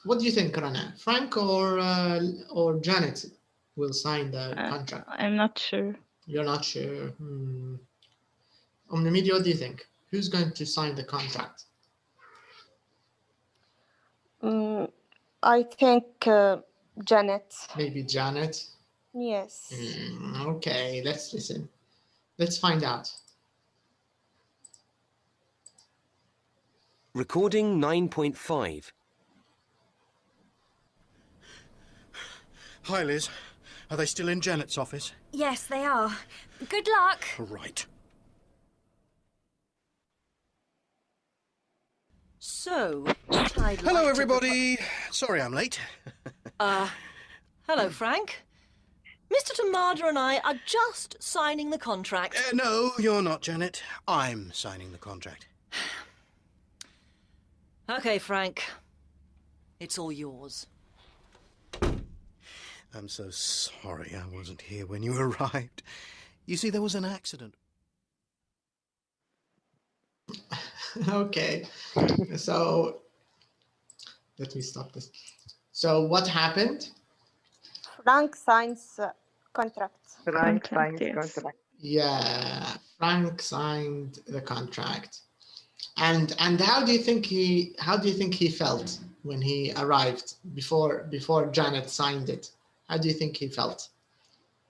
What do you think, Rana? Frank or Janet will sign the contract? I'm not sure. You're not sure. Media, what do you think? Who's going to sign the contract? I think Janet. Maybe Janet? Yes. Okay, let's listen. Let's find out. Recording 9.5. Hi, Liz. Are they still in Janet's office? Yes, they are. Good luck. Right. So, what I'd Hello, like everybody. Sorry I'm late. Hello, Frank. Mr. Tamada and I are just signing the contract. No, you're not, Janet. I'm signing the contract. Okay, Frank. It's all yours. I'm so sorry I wasn't here when you arrived. You see, there was an accident. Okay, so let me stop this. So what happened? Frank signs contract. Frank signs contract. Yeah, Frank signed the contract. And how do you think he felt when he arrived before Janet signed it? How do you think he felt?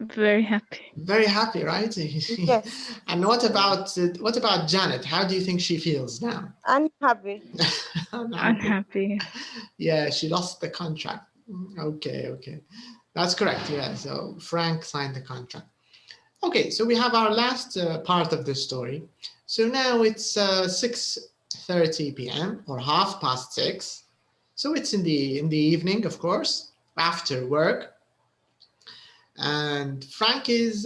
Very happy. Very happy, right? Yes. And what about Janet? How do you think she feels now? Unhappy. Unhappy. Yeah, she lost the contract. Okay. That's correct. Yeah, so Frank signed the contract. Okay, so we have our last part of the story. So now it's 6:30 p.m. or 6:30. So it's in the evening, of course, after work. And Frank is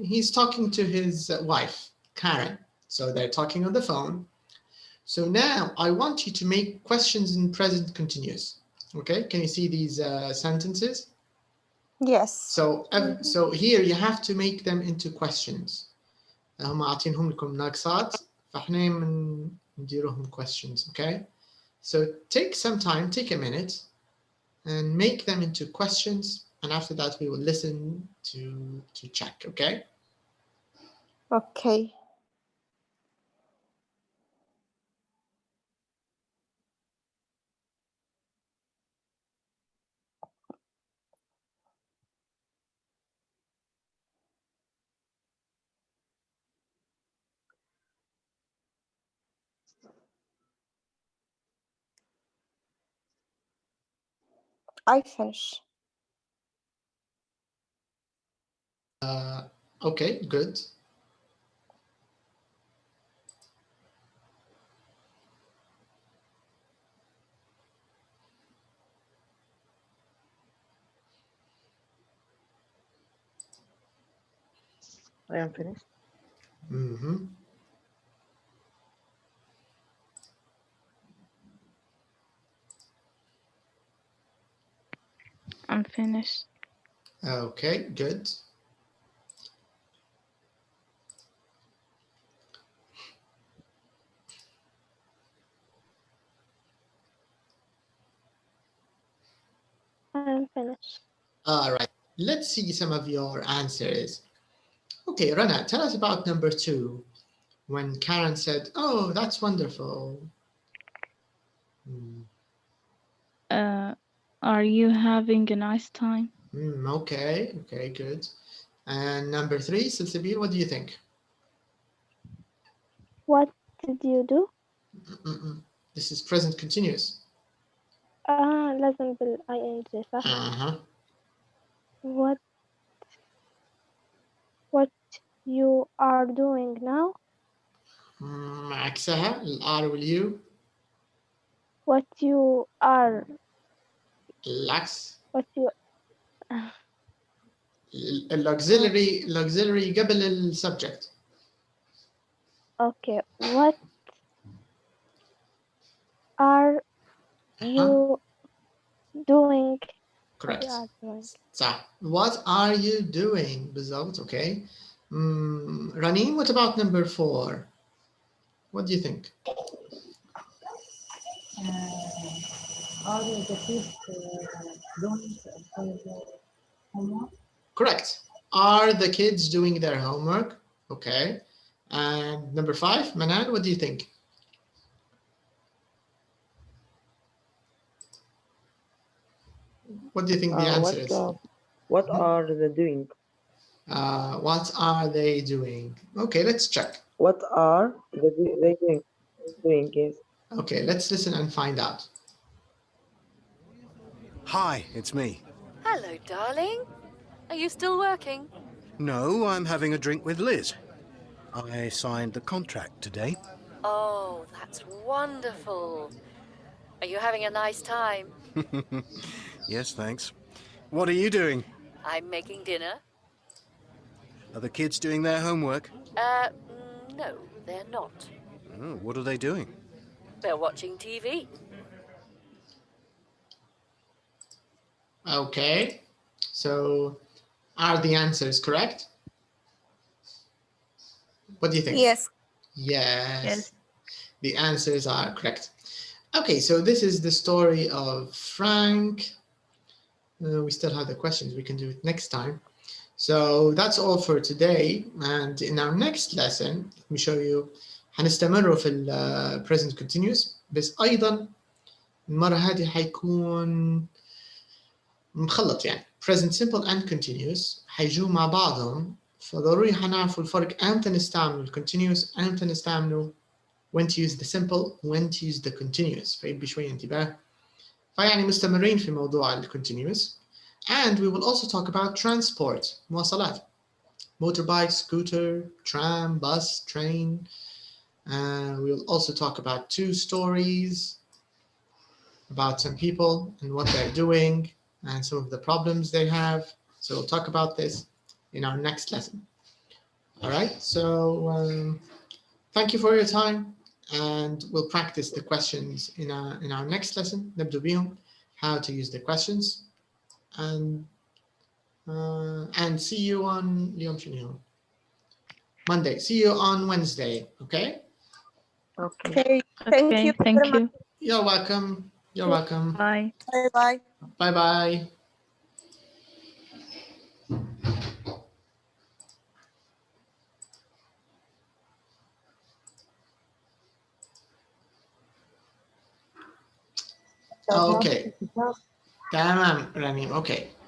he's talking to his wife, Karen. So they're talking on the phone. So now I want you to make questions in present continuous. Okay, can you see these sentences? Yes. So here you have to make them into questions. هم عاطينهم لكم ناقصات فاحنا نديروهم questions. Okay. So take some time, take a minute, and make them into questions. And after that, we will listen to check, okay? Okay. I finish. Okay, good. I am finished. Mm-hmm. I'm finished. Okay, good. I'm finished. All right, let's see some of your answers. Okay, Rana, tell us about number 2, when Karen said, "Oh, that's wonderful." Are you having a nice time? Okay, good. And number 3, Silsabil, what do you think? What did you do? This is present continuous. لازم بالING صح؟ What you are doing now? عكسها الR والU. What you are. العكس. What you. الauxiliary قبل السبجect. Okay. What are you doing? Correct. صح. What are you doing بالضبط. Okay. Ranin, what about number 4? What do you think? Are the kids doing their homework? Correct. Are the kids doing their homework? Okay. And number 5, Manan, what do you think? What do you think the answer is? What are they doing? What are they doing? Okay, let's check. What are they doing? Yes. Okay, let's listen and find out. Hi, it's me. Hello, darling. Are you still working? No, I'm having a drink with Liz. I signed the contract today. Oh, that's wonderful. Are you having a nice time? Yes, thanks. What are you doing? I'm making dinner. Are the kids doing their homework? No, they're not. Oh, what are they doing? They're watching TV. Okay, so are the answers correct? What do you think? Yes. Yes. The answers are correct. Okay, so this is the story of Frank. We still have the questions. We can do it next time. So that's all for today. And in our next lesson, let me show you. هنستمر في ال present continuous. بس أيضا المرة هذه حيكون مخلط يعني present simple and continuous حيجوا مع بعضهم. فضروري حنعرفوا الفرق أمتى نستعمل continuous أمتى نستعمله when to use the simple when to use the continuous. فيبقى شوية انتباه. فيعني مستمرين في موضوع continuous. And we will also talk about transport, مواصلات, motorbike, scooter, tram, bus, train. We will also talk about 2 stories about some people and what they're doing and some of the problems they have. So we'll talk about this in our next lesson. All right, so thank you for your time, and we'll practice the questions in our next lesson. نبدأ بيهم, how to use the questions. And see you on Monday. See you on Wednesday. Okay. Okay. Thank you. Thank you. You're welcome. You're welcome. Bye. Bye. Bye-bye. Okay. تمام رنيم. Okay.